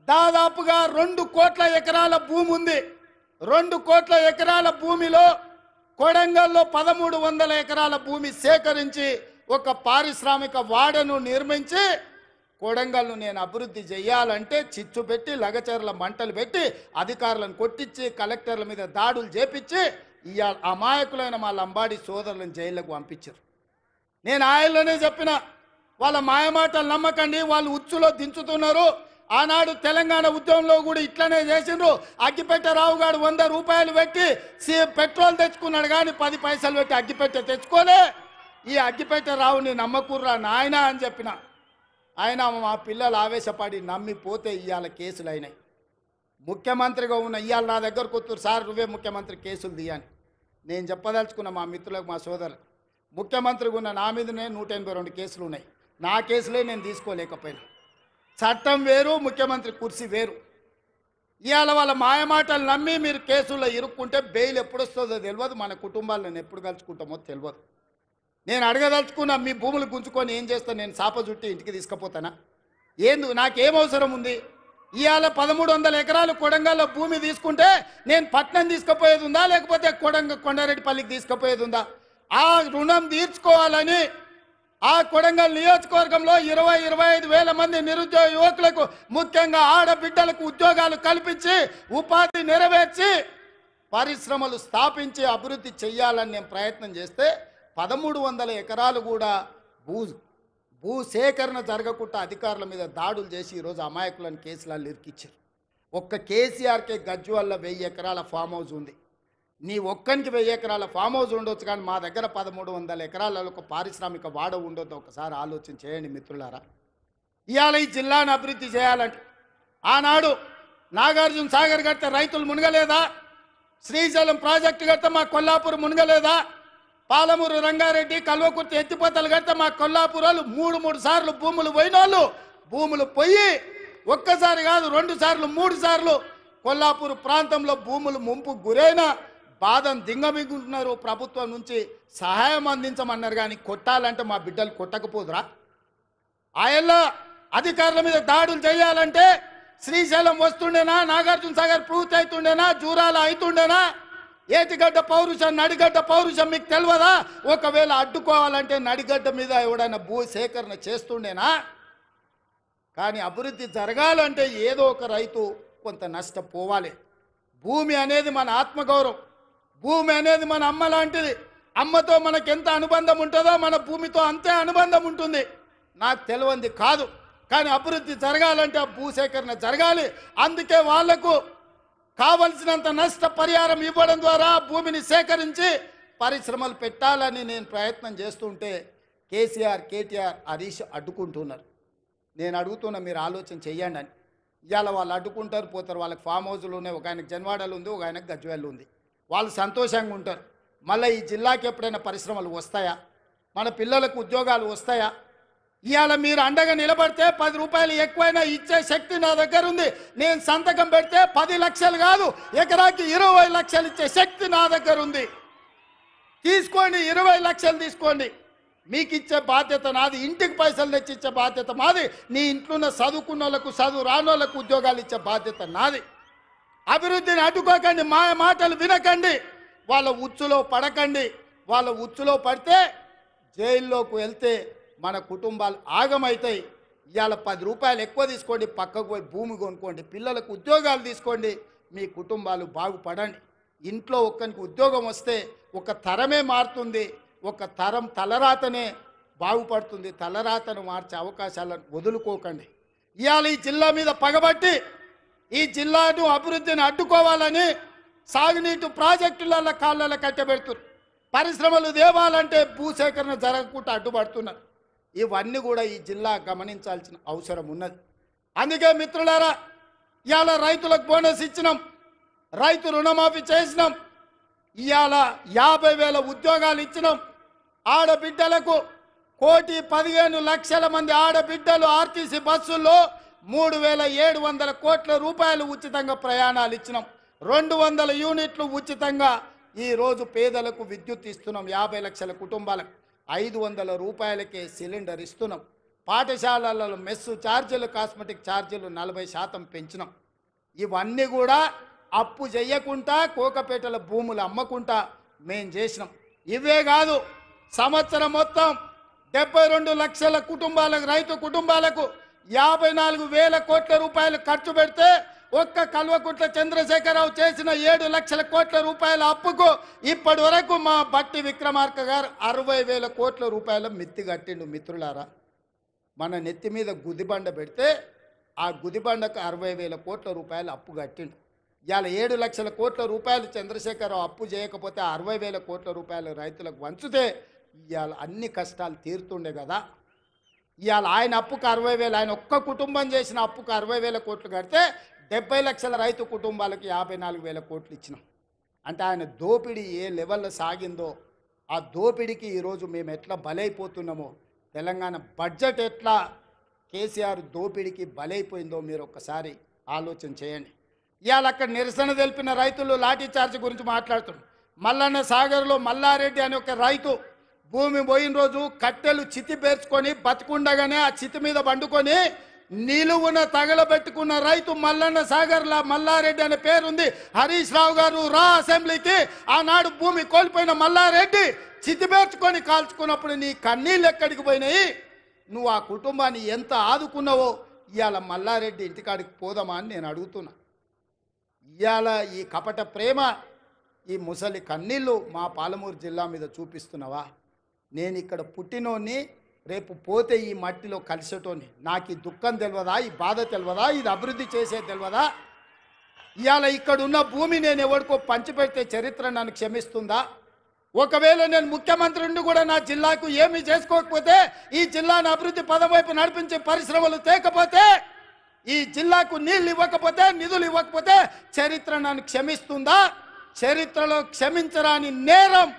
దాదాపుగా 2 కోట్ల ఎకరాల భూమి ఉంది. 2 కోట్ల ఎకరాల భూమిలో కొడంగల్లో 1,300 ఎకరాల భూమి సేకరించి ఒక పారిశ్రామిక వాడను నిర్మించి కొడంగల్ను నేను అభివృద్ధి చేయాలంటే చిచ్చు పెట్టి, లగచర్ల మంటలు పెట్టి, అధికారులను కొట్టించి, కలెక్టర్ల మీద దాడులు చేపించి ఇవాళ అమాయకులైన మా లంబాడి సోదరులను జైళ్లకు పంపించారు. నేను ఆయనలోనే చెప్పిన, వాళ్ళ మాయమాటలు నమ్మకండి, వాళ్ళు ఉచ్చులో దించుతున్నారు. ఆనాడు తెలంగాణ ఉద్యమంలో కూడా ఇట్లనే చేసిండ్రు. అగ్గిపెట్టె రావు గారు 100 రూపాయలు పెట్టి పెట్రోల్ తెచ్చుకున్నాడు, కానీ 10 పైసలు పెట్టి అగ్గిపెట్టె తెచ్చుకోలే. ఈ అగ్గిపెట్టె రావుని నమ్మకుర్రా నాయన అని చెప్పిన. ఆయన మా పిల్లలు ఆవేశపడి నమ్మిపోతే ఇవాళ కేసులు అయినాయి. ముఖ్యమంత్రిగా ఉన్న ఇవాళ నా దగ్గరకు వస్తారు, సార్ నువ్వే ముఖ్యమంత్రి కేసులు తీయని. నేను చెప్పదలుచుకున్న మా మిత్రులకు, మా సోదరులకు, ముఖ్యమంత్రిగా ఉన్న నా మీదనే 182 కేసులు ఉన్నాయి. నా కేసులే నేను తీసుకోలేకపోయినా. చట్టం వేరు, ముఖ్యమంత్రి కుర్చీ వేరు. ఇవాళ వాళ్ళ మాయమాటలు నమ్మి మీరు కేసుల్లో ఇరుక్కుంటే బెయిల్ ఎప్పుడు వస్తుందో తెలియదు, మన కుటుంబాలను ఎప్పుడు కలుసుకుంటామో తెలియదు. నేను అడగదలుచుకున్నా, మీ భూములు గుంజుకొని ఏం చేస్తాను? నేను చాప చుట్టి ఇంటికి తీసుకుపోతానా? నాకేం అవసరం ఉంది? ఇవాళ 1,300 ఎకరాలు కొడంగల్లో భూమి తీసుకుంటే నేను పట్నం తీసుకుపోయేది ఉందా, లేకపోతే కొండారెడ్డిపల్లికి తీసుకుపోయేది ఉందా? ఆ రుణం తీర్చుకోవాలని ఆ కొడంగల్ నియోజకవర్గంలో 20-25 వేల మంది నిరుద్యోగ యువకులకు, ముఖ్యంగా ఆడబిడ్డలకు ఉద్యోగాలు కల్పించి ఉపాధి నెరవేర్చి పరిశ్రమలు స్థాపించి అభివృద్ధి చేయాలని నేను ప్రయత్నం చేస్తే 1,300 ఎకరాలు కూడా భూసేకరణ జరగకుండా అధికారుల మీద దాడులు చేసి ఈరోజు అమాయకులను కేసులలో ఇరికిచ్చారు. ఒక్క కేసీఆర్కే గజ్వేల్లో 1000 ఎకరాల ఫామ్ హౌస్ ఉంది. నీ ఒక్కనికి 1000 ఎకరాల ఫామ్ హౌస్ ఉండొచ్చు, కానీ మా దగ్గర 1,300 ఎకరాలలో ఒక పారిశ్రామిక వాడ ఉండొద్దు. ఒకసారి ఆలోచన చేయండి మిత్రులారా. ఇవాళ ఈ జిల్లాను అభివృద్ధి చేయాలంటే ఆనాడు నాగార్జున సాగర్ కడితే రైతులు మునగలేదా? శ్రీశైలం ప్రాజెక్టు కడితే మా కొల్లాపూర్ మునగలేదా? పాలమూరు రంగారెడ్డి, కల్వకుర్తి ఎత్తిపోతలు కడితే మా కొల్లాపూరాలు 3 సార్లు భూములు పోయిన వాళ్ళు భూములు పోయి ఒక్కసారి కాదు 2 సార్లు 3 సార్లు కొల్లాపూర్ ప్రాంతంలో భూములు ముంపు గురైన బాధను దింగమింగుతున్నారు. ప్రభుత్వం నుంచి సహాయం అందించమన్నారు, కానీ కొట్టాలంటే మా బిడ్డలు కొట్టకపోదురా? ఆయల్లో అధికారుల మీద దాడులు చేయాలంటే శ్రీశైలం వస్తుండేనా? నాగార్జున సాగర్ పూర్తి అవుతుండేనా? జూరాల అవుతుండేనా? ఏటిగడ్డ పౌరుషం, నడిగడ్డ పౌరుషం మీకు తెలియదా? ఒకవేళ అడ్డుకోవాలంటే నడిగడ్డ మీద ఎవడైనా భూ సేకరణ చేస్తుండేనా? కానీ అభివృద్ధి జరగాలంటే ఏదో ఒక రైతు కొంత నష్టపోవాలి. భూమి అనేది మన ఆత్మగౌరవం, భూమి అనేది మన అమ్మ లాంటిది. అమ్మతో మనకు ఎంత అనుబంధం ఉంటుందో మన భూమితో అంతే అనుబంధం ఉంటుంది. నాకు తెలియంది కాదు, కానీ అభివృద్ధి జరగాలంటే ఆ భూసేకరణ జరగాలి. అందుకే వాళ్లకు కావలసినంత నష్ట పరిహారం ఇవ్వడం ద్వారా భూమిని సేకరించి పరిశ్రమలు పెట్టాలని నేను ప్రయత్నం చేస్తుంటే కేసీఆర్, కేటీఆర్, హరీష్ అడ్డుకుంటున్నారు. నేను అడుగుతున్నా, మీరు ఆలోచన చెయ్యండి అని. ఇవాళ వాళ్ళు అడ్డుకుంటారు, పోతారు. వాళ్ళకి ఫామ్ హౌజులు ఉన్నాయి, ఒక ఆయనకు జన్వాడలు ఉంది, ఒక ఆయనకు గజ్వేల్ ఉంది. వాళ్ళు సంతోషంగా ఉంటారు. మళ్ళీ ఈ జిల్లాకి ఎప్పుడైనా పరిశ్రమలు వస్తాయా? మన పిల్లలకు ఉద్యోగాలు వస్తాయా? ఇవాళ మీరు అండగా నిలబడితే 10 రూపాయలు ఎక్కువైనా ఇచ్చే శక్తి నా దగ్గర ఉంది. నేను సంతకం పెడితే 10 లక్షలు కాదు, ఎకరాకి 20 లక్షలు ఇచ్చే శక్తి నా దగ్గర ఉంది. తీసుకోండి, 20 లక్షలు తీసుకోండి. మీకు ఇచ్చే బాధ్యత నాది. ఇంటికి పైసలు తెచ్చి ఇచ్చే బాధ్యత మాది. నీ ఇంట్లో ఉన్న చదువుకున్న వాళ్ళకు, చదువు రాని వాళ్ళకు ఉద్యోగాలు ఇచ్చే బాధ్యత నాది. అభివృద్ధిని అడ్డుకోకండి, మా మాటలు వినకండి, వాళ్ళ ఉచ్చులో పడకండి. వాళ్ళ ఉచ్చులో పడితే జైల్లోకి వెళ్తే మన కుటుంబాలు ఆగమవుతాయి. ఇవాళ 10 రూపాయలు ఎక్కువ తీసుకోండి, పక్కకు పోయి భూమి కొనుక్కోండి, పిల్లలకు ఉద్యోగాలు తీసుకోండి, మీ కుటుంబాలు బాగుపడండి. ఇంట్లో ఒక్కరికి ఉద్యోగం వస్తే ఒక తరమే మారుతుంది, ఒక తరం తలరాతనే బాగుపడుతుంది. తలరాతను మార్చే అవకాశాలను వదులుకోకండి. ఇవాళ ఈ జిల్లా మీద పగబట్టి ఈ జిల్లాను అభివృద్ధిని అడ్డుకోవాలని సాగునీటి ప్రాజెక్టుల కాళ్ళ కట్టబెడుతున్నారు. పరిశ్రమలు దేవాలంటే భూసేకరణ జరగకుండా అడ్డుపడుతున్నారు. ఇవన్నీ కూడా ఈ జిల్లా గమనించాల్సిన అవసరం ఉన్నది. అందుకే మిత్రులారా, ఇవాళ రైతులకు బోనస్ ఇచ్చినాం, రైతు రుణమాఫీ చేసినాం, ఇవాళ 50,000 ఉద్యోగాలు ఇచ్చినాం. ఆడబిడ్డలకు 1,15,00,000 మంది ఆడబిడ్డలు ఆర్టీసీ బస్సుల్లో 3,700 కోట్ల రూపాయలు ఉచితంగా ప్రయాణాలు ఇచ్చినాం. 200 యూనిట్లు ఉచితంగా ఈరోజు పేదలకు విద్యుత్ ఇస్తున్నాం. 50 లక్షల కుటుంబాలకు 500 రూపాయలకే సిలిండర్ ఇస్తున్నాం. పాఠశాలలలో మెస్సు ఛార్జీలు, కాస్మెటిక్ ఛార్జీలు 40% పెంచినాం. ఇవన్నీ కూడా అప్పు చేయకుండా కోకపేటల భూములు అమ్మకుండా మేం చేసినాం. ఇవే కాదు, సంవత్సరం మొత్తం 72 లక్షల కుటుంబాలకు, రైతు కుటుంబాలకు 54,000 కోట్ల రూపాయలు ఖర్చు పెడితే ఒక్క కల్వకుంట్ల చంద్రశేఖరరావు చేసిన 7 లక్షల కోట్ల రూపాయల అప్పుకు ఇప్పటి వరకు మా బట్టి విక్రమార్క గారు 60,000 కోట్ల రూపాయల మిత్తి కట్టిండు. మిత్రులారా, మన నెత్తి మీద గుదిబండ పెడితే ఆ గుదిబండకు 60,000 కోట్ల రూపాయలు అప్పు కట్టిండు. ఇవాళ 7 లక్షల కోట్ల రూపాయలు చంద్రశేఖరరావు అప్పు చేయకపోతే 60,000 కోట్ల రూపాయలు రైతులకు వంచితే ఇవాళ అన్ని కష్టాలు తీరుతుండే కదా. ఇవాళ ఆయన అప్పుకు 60,000, ఆయన ఒక్క కుటుంబం చేసిన అప్పుకు 60,000 కోట్లు కడితే 70 లక్షల రైతు కుటుంబాలకు 54,000 కోట్లు ఇచ్చినాం. అంటే ఆయన దోపిడీ ఏ లెవెల్లో సాగిందో, ఆ దోపిడీకి ఈరోజు మేము ఎట్లా బలైపోతున్నామో, తెలంగాణ బడ్జెట్ ఎట్లా కేసీఆర్ దోపిడీకి బలైపోయిందో మీరు ఒక్కసారి ఆలోచన చేయండి. ఇవాళ అక్కడ నిరసన తెలిపిన రైతులు లాఠీ చార్జ్ గురించి మాట్లాడుతున్నారు. మల్లన్న సాగర్లో మల్లారెడ్డి అనే ఒక రైతు భూమి పోయిన రోజు కట్టెలు చితి పేర్చుకొని బతుకుండగానే ఆ చితి మీద పండుకొని నిలువున తగలబెట్టుకున్న రైతు మల్లన్న సాగర్లా మల్లారెడ్డి అనే పేరుంది. హరీష్ రావు గారు రా అసెంబ్లీకి. ఆనాడు భూమి కోల్పోయిన మల్లారెడ్డి చితి పేర్చుకొని కాల్చుకున్నప్పుడు నీ కన్నీళ్ళు ఎక్కడికి పోయినాయి? నువ్వు ఆ కుటుంబాన్ని ఎంత ఆదుకున్నావో ఇవాళ మల్లారెడ్డి ఇంటికాడికి పోదామా అని నేను అడుగుతున్నా. ఇవాళ ఈ కపట ప్రేమ, ఈ ముసలి కన్నీళ్ళు మా పాలమూరు జిల్లా మీద చూపిస్తున్నావా? నేను ఇక్కడ పుట్టినోని, రేపు పోతే ఈ మట్టిలో కలిసేటోని. నాకు ఈ దుఃఖం తెలియదా? ఈ బాధ తెలియదా? ఇది అభివృద్ధి చేసే తెలియదా? ఇవాళ ఇక్కడ ఉన్న భూమి నేను ఎవరికో పంచిపెడితే చరిత్ర నన్ను క్షమిస్తుందా? ఒకవేళ నేను ముఖ్యమంత్రి ఉండి కూడా నా జిల్లాకు ఏమీ చేసుకోకపోతే, ఈ జిల్లాను అభివృద్ధి పదం వైపు నడిపించే పరిశ్రమలు తేకపోతే, ఈ జిల్లాకు నీళ్ళు ఇవ్వకపోతే, నిధులు ఇవ్వకపోతే చరిత్ర నన్ను క్షమిస్తుందా? చరిత్రలో క్షమించరాని నేరం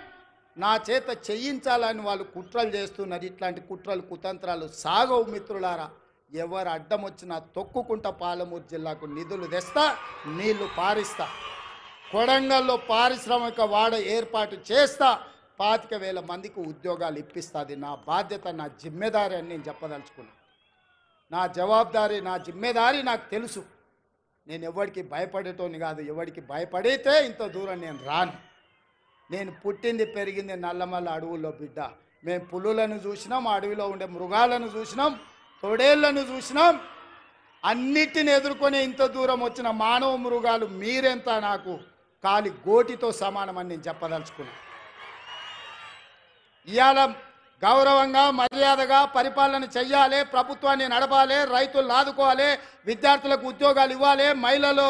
నా చేత చేయించాలని వాళ్ళు కుట్రలు చేస్తున్నారు. ఇట్లాంటి కుట్రలు, కుతంత్రాలు సాగవు మిత్రులారా. ఎవరు అడ్డం వచ్చినా తొక్కుకుంటా పాలమూరు జిల్లాకు నిధులు తెస్తా, నీళ్లు పారిస్తా. కొడంగల్లో పారిశ్రామిక వాడ ఏర్పాటు చేస్తా, 25,000 మందికి ఉద్యోగాలు ఇప్పిస్తుంది. నా బాధ్యత, నా జిమ్మెదారి అని నేను చెప్పదలుచుకున్నా. నా జవాబుదారీ, నా జిమ్మెదారి నాకు తెలుసు. నేను ఎవరికి భయపడేటోని కాదు. ఎవరికి భయపడితే ఇంత దూరం నేను రాను. నేను పుట్టింది పెరిగింది నల్లమల్ల అడవుల్లో బిడ్డ. మేము పులులను చూసినాం, అడవిలో ఉండే మృగాలను చూసినాం, తొడేళ్లను చూసినాం. అన్నిటిని ఎదుర్కొని ఇంత దూరం వచ్చిన మానవ మృగాలు మీరెంత నాకు కాలి గోటితో సమానమని నేను చెప్పదలుచుకున్నాను. ఇవాళ గౌరవంగా మర్యాదగా పరిపాలన చెయ్యాలి, ప్రభుత్వాన్ని నడపాలి, రైతులను ఆదుకోవాలి, విద్యార్థులకు ఉద్యోగాలు ఇవ్వాలి, మహిళలు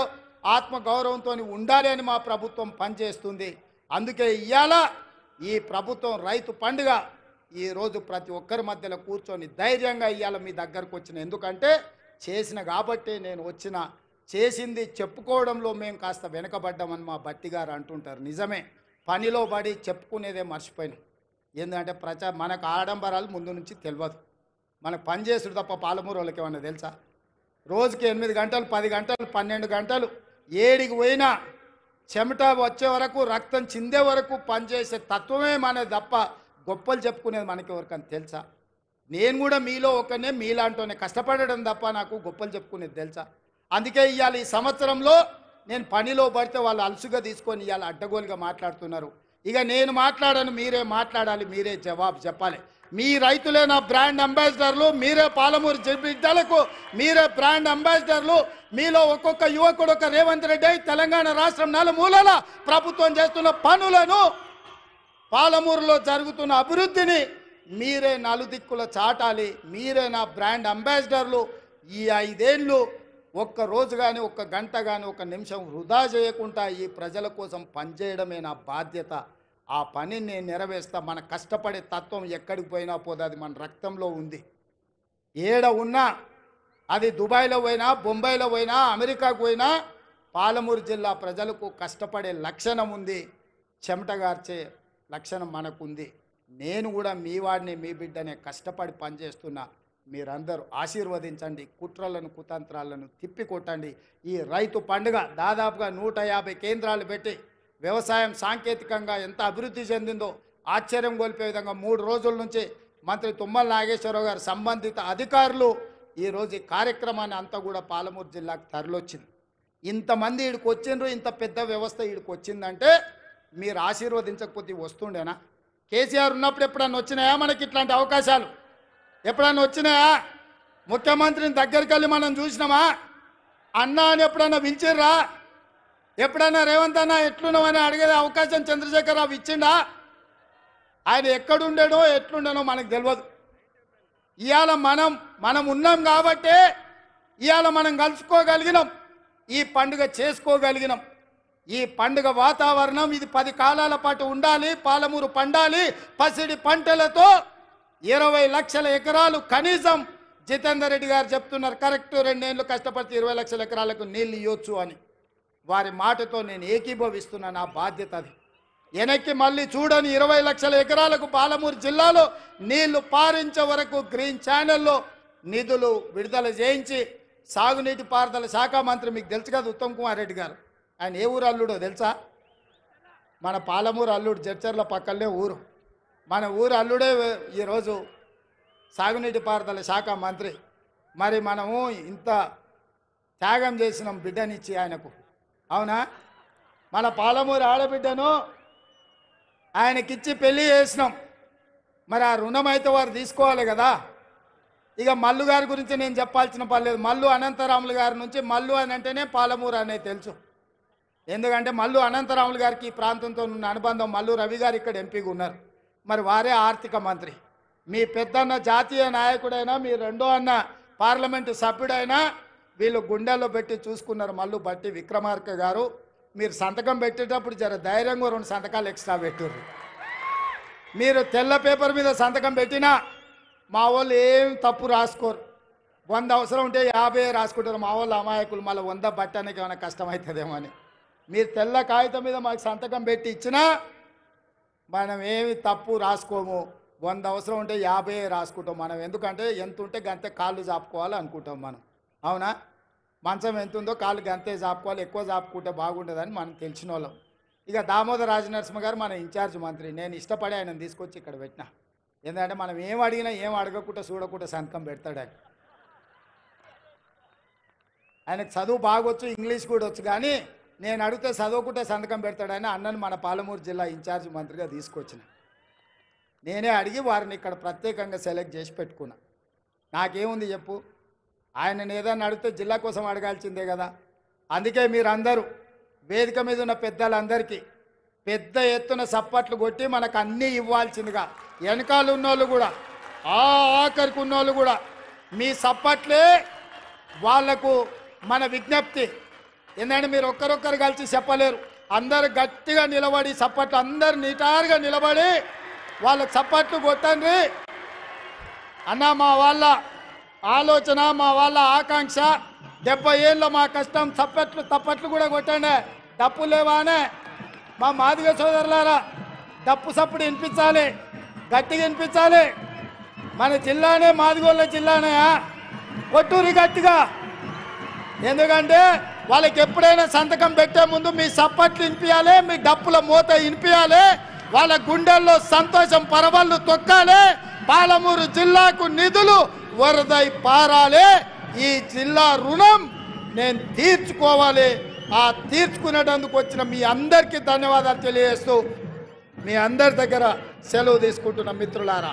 ఆత్మగౌరవంతో ఉండాలి అని మా ప్రభుత్వం పనిచేస్తుంది. అందుకే ఇవాళ ఈ ప్రభుత్వం రైతు పండుగ ఈరోజు ప్రతి ఒక్కరి మధ్యలో కూర్చొని ధైర్యంగా ఇవాళ మీ దగ్గరకు వచ్చిన. ఎందుకంటే చేసిన కాబట్టి నేను వచ్చిన. చేసింది చెప్పుకోవడంలో మేము కాస్త వెనకబడ్డామని మా బట్టి గారు అంటుంటారు. నిజమే, పనిలో పడి చెప్పుకునేదే మర్చిపోయినాం. ఎందుకంటే మనకు ఆడంబరాలు ముందు నుంచి తెలియదు. మనకు పని చేసుడు తప్ప పాలమూరు వాళ్ళకి ఏమన్నా తెలుసా? రోజుకి 8 గంటలు 10 గంటలు 12 గంటలు ఏడికి పోయినా చెమట వచ్చే వరకు రక్తం చిందే వరకు పనిచేసే తత్వమే మనది తప్ప గొప్పలు చెప్పుకునేది మనకి ఎవరికని తెలుసా? నేను కూడా మీలో ఒకనే, మీలాంటోనే కష్టపడడం తప్ప నాకు గొప్పలు చెప్పుకునేది తెలుసా? అందుకే ఇవాళ ఈ సంవత్సరంలో నేను పనిలో పడితే వాళ్ళు అలసుగా తీసుకొని ఇవాళ అడ్డగోలుగా మాట్లాడుతున్నారు. ఇక నేను మాట్లాడను, మీరే మాట్లాడాలి, మీరే జవాబు చెప్పాలి. మీ రైతులే నా బ్రాండ్ అంబాసిడర్లు, మీరే పాలమూరు బిడ్డలకు మీరే బ్రాండ్ అంబాసిడర్లు. మీలో ఒక్కొక్క యువకుడు ఒక రేవంత్ రెడ్డి తెలంగాణ రాష్ట్రం నలుమూలల ప్రభుత్వం చేస్తున్న పనులను, పాలమూరులో జరుగుతున్న అభివృద్ధిని మీరే నలుదిక్కుల చాటాలి. మీరే నా బ్రాండ్ అంబాసిడర్లు. ఈ 5 ఏళ్ళు ఒక్క రోజు కానీ, ఒక్క గంట కానీ, ఒక నిమిషం వృధా చేయకుండా ఈ ప్రజల కోసం పనిచేయడమే నా బాధ్యత. ఆ పనిని నేను నెరవేర్స్తా. మన కష్టపడే తత్వం ఎక్కడికి పోయినా పోదు, అది మన రక్తంలో ఉంది. ఏడ ఉన్నా, అది దుబాయ్లో పోయినా, బొంబాయిలో పోయినా, అమెరికాకు పోయినా, పాలమూరు జిల్లా ప్రజలకు కష్టపడే లక్షణం ఉంది, చెమటగార్చే లక్షణం మనకుంది. నేను కూడా మీ వాడిని, మీ బిడ్డనే కష్టపడి పనిచేస్తున్నా. మీరందరూ ఆశీర్వదించండి, కుట్రలను కుతంత్రాలను తిప్పికొట్టండి. ఈ రైతు పండుగ దాదాపుగా 150 కేంద్రాలు పెట్టి వ్యవసాయం సాంకేతికంగా ఎంత అభివృద్ధి చెందిందో ఆశ్చర్యం గొలిపే విధంగా 3 రోజుల నుంచి మంత్రి తుమ్మల నాగేశ్వరరావు గారు సంబంధిత అధికారులు ఈరోజు ఈ కార్యక్రమాన్ని అంతా కూడా పాలమూరు జిల్లాకు తరలొచ్చింది. ఇంతమంది ఈడికి వచ్చిండ్రు, ఇంత పెద్ద వ్యవస్థ ఈడికి వచ్చిందంటే మీరు ఆశీర్వదించకపోతే వస్తుండేనా? కేసీఆర్ ఉన్నప్పుడు ఎప్పుడన్నా వచ్చినాయా మనకి ఇట్లాంటి అవకాశాలు? ఎప్పుడన్నా వచ్చినాయా? ముఖ్యమంత్రిని దగ్గరికి వెళ్ళి మనం చూసినామా? అన్న అని ఎప్పుడన్నా పిలిచిర్రా? ఎప్పుడన్నా రేవంత్ అన్న ఎట్లున్నామని అడిగే అవకాశం చంద్రశేఖరరావు ఇచ్చిండా? ఆయన ఎక్కడుండేనో ఎట్లుండేనో మనకు తెలియదు. ఇవాళ మనం ఉన్నాం కాబట్టే ఇవాళ మనం కలుసుకోగలిగినాం, ఈ పండుగ చేసుకోగలిగినాం. ఈ పండుగ వాతావరణం ఇది 10 కాలాల పాటు ఉండాలి. పాలమూరు పండాలి పసిడి పంటలతో. 20 లక్షల ఎకరాలు కనీసం జితేందర్ రెడ్డి గారు చెప్తున్నారు, కరెక్ట్ 2 ఏళ్ళు కష్టపడితే 20 లక్షల ఎకరాలకు నీళ్ళు ఇవ్వచ్చు అని. వారి మాటతో నేను ఏకీభవిస్తున్నా. నా బాధ్యత అది. వెనక్కి మళ్ళీ చూడని 20 లక్షల ఎకరాలకు పాలమూరు జిల్లాలో నీళ్లు పారించే వరకు గ్రీన్ ఛానల్లో నిధులు విడుదల చేయించి సాగునీటి పారుదల శాఖ మంత్రి మీకు తెలుసు కదా ఉత్తమ్ కుమార్ రెడ్డి గారు. ఆయన ఏ ఊరు అల్లుడో తెలుసా? మన పాలమూరు అల్లుడు, జడ్చర్ల పక్కనే ఊరు. మన ఊరు అల్లుడే ఈరోజు సాగునీటి పారుదల శాఖ మంత్రి. మరి మనము ఇంత త్యాగం చేసినాం బిడ్డనిచ్చి ఆయనకు, అవునా? మన పాలమూరు ఆడబిడ్డను ఆయనకిచ్చి పెళ్లి చేసినాం. మరి ఆ రుణం అయితే వారు తీసుకోవాలి కదా. ఇక మల్లు గారి గురించి నేను చెప్పాల్సిన పని లేదు. మల్లు అనంతరాములు గారి నుంచి మల్లు అని అంటేనే పాలమూరు అనేది తెలుసు. ఎందుకంటే మల్లు అనంతరాములు గారికి ఈ ప్రాంతంతో ఉన్న అనుబంధం. మల్లు రవి గారు ఇక్కడ ఎంపీగా ఉన్నారు, మరి వారే ఆర్థిక మంత్రి. మీ పెద్దన్న జాతీయ నాయకుడైనా, మీ రెండో అన్న పార్లమెంటు సభ్యుడైనా వీళ్ళు గుండెల్లో పెట్టి చూసుకున్నారు. మల్లు బట్టి విక్రమార్క గారు, మీరు సంతకం పెట్టేటప్పుడు జర ధైర్యంగా 2 సంతకాలు ఎక్స్ట్రా పెట్టుర్రు. మీరు తెల్ల పేపర్ మీద సంతకం పెట్టినా మా వాళ్ళు ఏం తప్పు రాసుకోరు. 100 అవసరం ఉంటే 50 రాసుకుంటారు. మా వాళ్ళు అమాయకులు, మళ్ళీ 100 బట్టడానికి ఏమైనా కష్టమవుతుందేమో అని. మీరు తెల్ల కాగితం మీద మాకు సంతకం పెట్టి ఇచ్చినా మనం ఏమి తప్పు రాసుకోము. 100 అవసరం ఉంటే 50 రాసుకుంటాం మనం. ఎందుకంటే ఎంత ఉంటే గంతే కాళ్ళు చాపుకోవాలి అనుకుంటాం మనం, అవునా? మంచం ఎంత ఉందో కాళ్ళు గంతే చాపుకోవాలి, ఎక్కువ చాపుకుంటే బాగుంటుందని మనం తెలిసిన వాళ్ళం. ఇక దామోదర్ రాజనరసింహ గారు మన ఇన్ఛార్జ్ మంత్రి. నేను ఇష్టపడి ఆయన తీసుకొచ్చి ఇక్కడ పెట్టినా. ఎందుకంటే మనం ఏం అడిగినా ఏం అడగకుండా చూడకుండా సంతకం పెడతాడు ఆయన. ఆయనకు చదువు బాగొచ్చు, ఇంగ్లీష్ కూడా వచ్చు, కానీ నేను అడిగితే చదువుకుంటే సంతకం పెడతాడని అన్నను మన పాలమూరు జిల్లా ఇన్ఛార్జ్ మంత్రిగా తీసుకొచ్చిన. నేనే అడిగి వారిని ఇక్కడ ప్రత్యేకంగా సెలెక్ట్ చేసి పెట్టుకున్నా. నాకేముంది చెప్పు, ఆయనను ఏదన్నా అడిగితే జిల్లా కోసం అడగాల్సిందే కదా. అందుకే మీరందరూ వేదిక మీద ఉన్న పెద్దలందరికీ పెద్ద ఎత్తున సప్పట్లు కొట్టి మనకు అన్నీ ఇవ్వాల్సిందిగా వెనకాల ఉన్నోళ్ళు కూడా ఆఖరికి ఉన్నోళ్ళు కూడా మీ సప్పట్లే వాళ్లకు మన విజ్ఞప్తి. ఎందుకంటే మీరు ఒక్కరొక్కరు కలిసి చెప్పలేరు. అందరు గట్టిగా నిలబడి సప్పట్లు అందరు నిటారుగా నిలబడి వాళ్ళకి సప్పట్లు కొట్టండి అన్న. మా వాళ్ళ ఆలోచన, మా వాళ్ళ ఆకాంక్ష 70 ఏళ్ళ మా కష్టం. తప్పట్లు కూడా కొట్టండి. డప్పు లేవానే మా మాదిగ సోదరులారా, డప్పు సప్పుడు వినిపించాలి, గట్టిగా వినిపించాలి. మన జిల్లానే మాదిగోళ్ళ జిల్లానే, కొట్టూరి గట్టిగా. ఎందుకంటే వాళ్ళకి ఎప్పుడైనా సంతకం పెట్టే ముందు మీ సప్పట్లు వినిపించాలి, మీ డప్పుల మూత వినిపించాలి, వాళ్ళ గుండెల్లో సంతోషం పరవళ్ళు తొక్కాలి. పాలమూరు జిల్లాకు నిధులు వరదై పారాలి. ఈ జిల్లా రుణం నేను తీర్చుకోవాలి. ఆ తీర్చుకునేటందుకు వచ్చిన మీ అందరికీ ధన్యవాదాలు తెలియజేస్తూ మీ అందరి దగ్గర సెలవు తీసుకుంటున్న మిత్రులారా.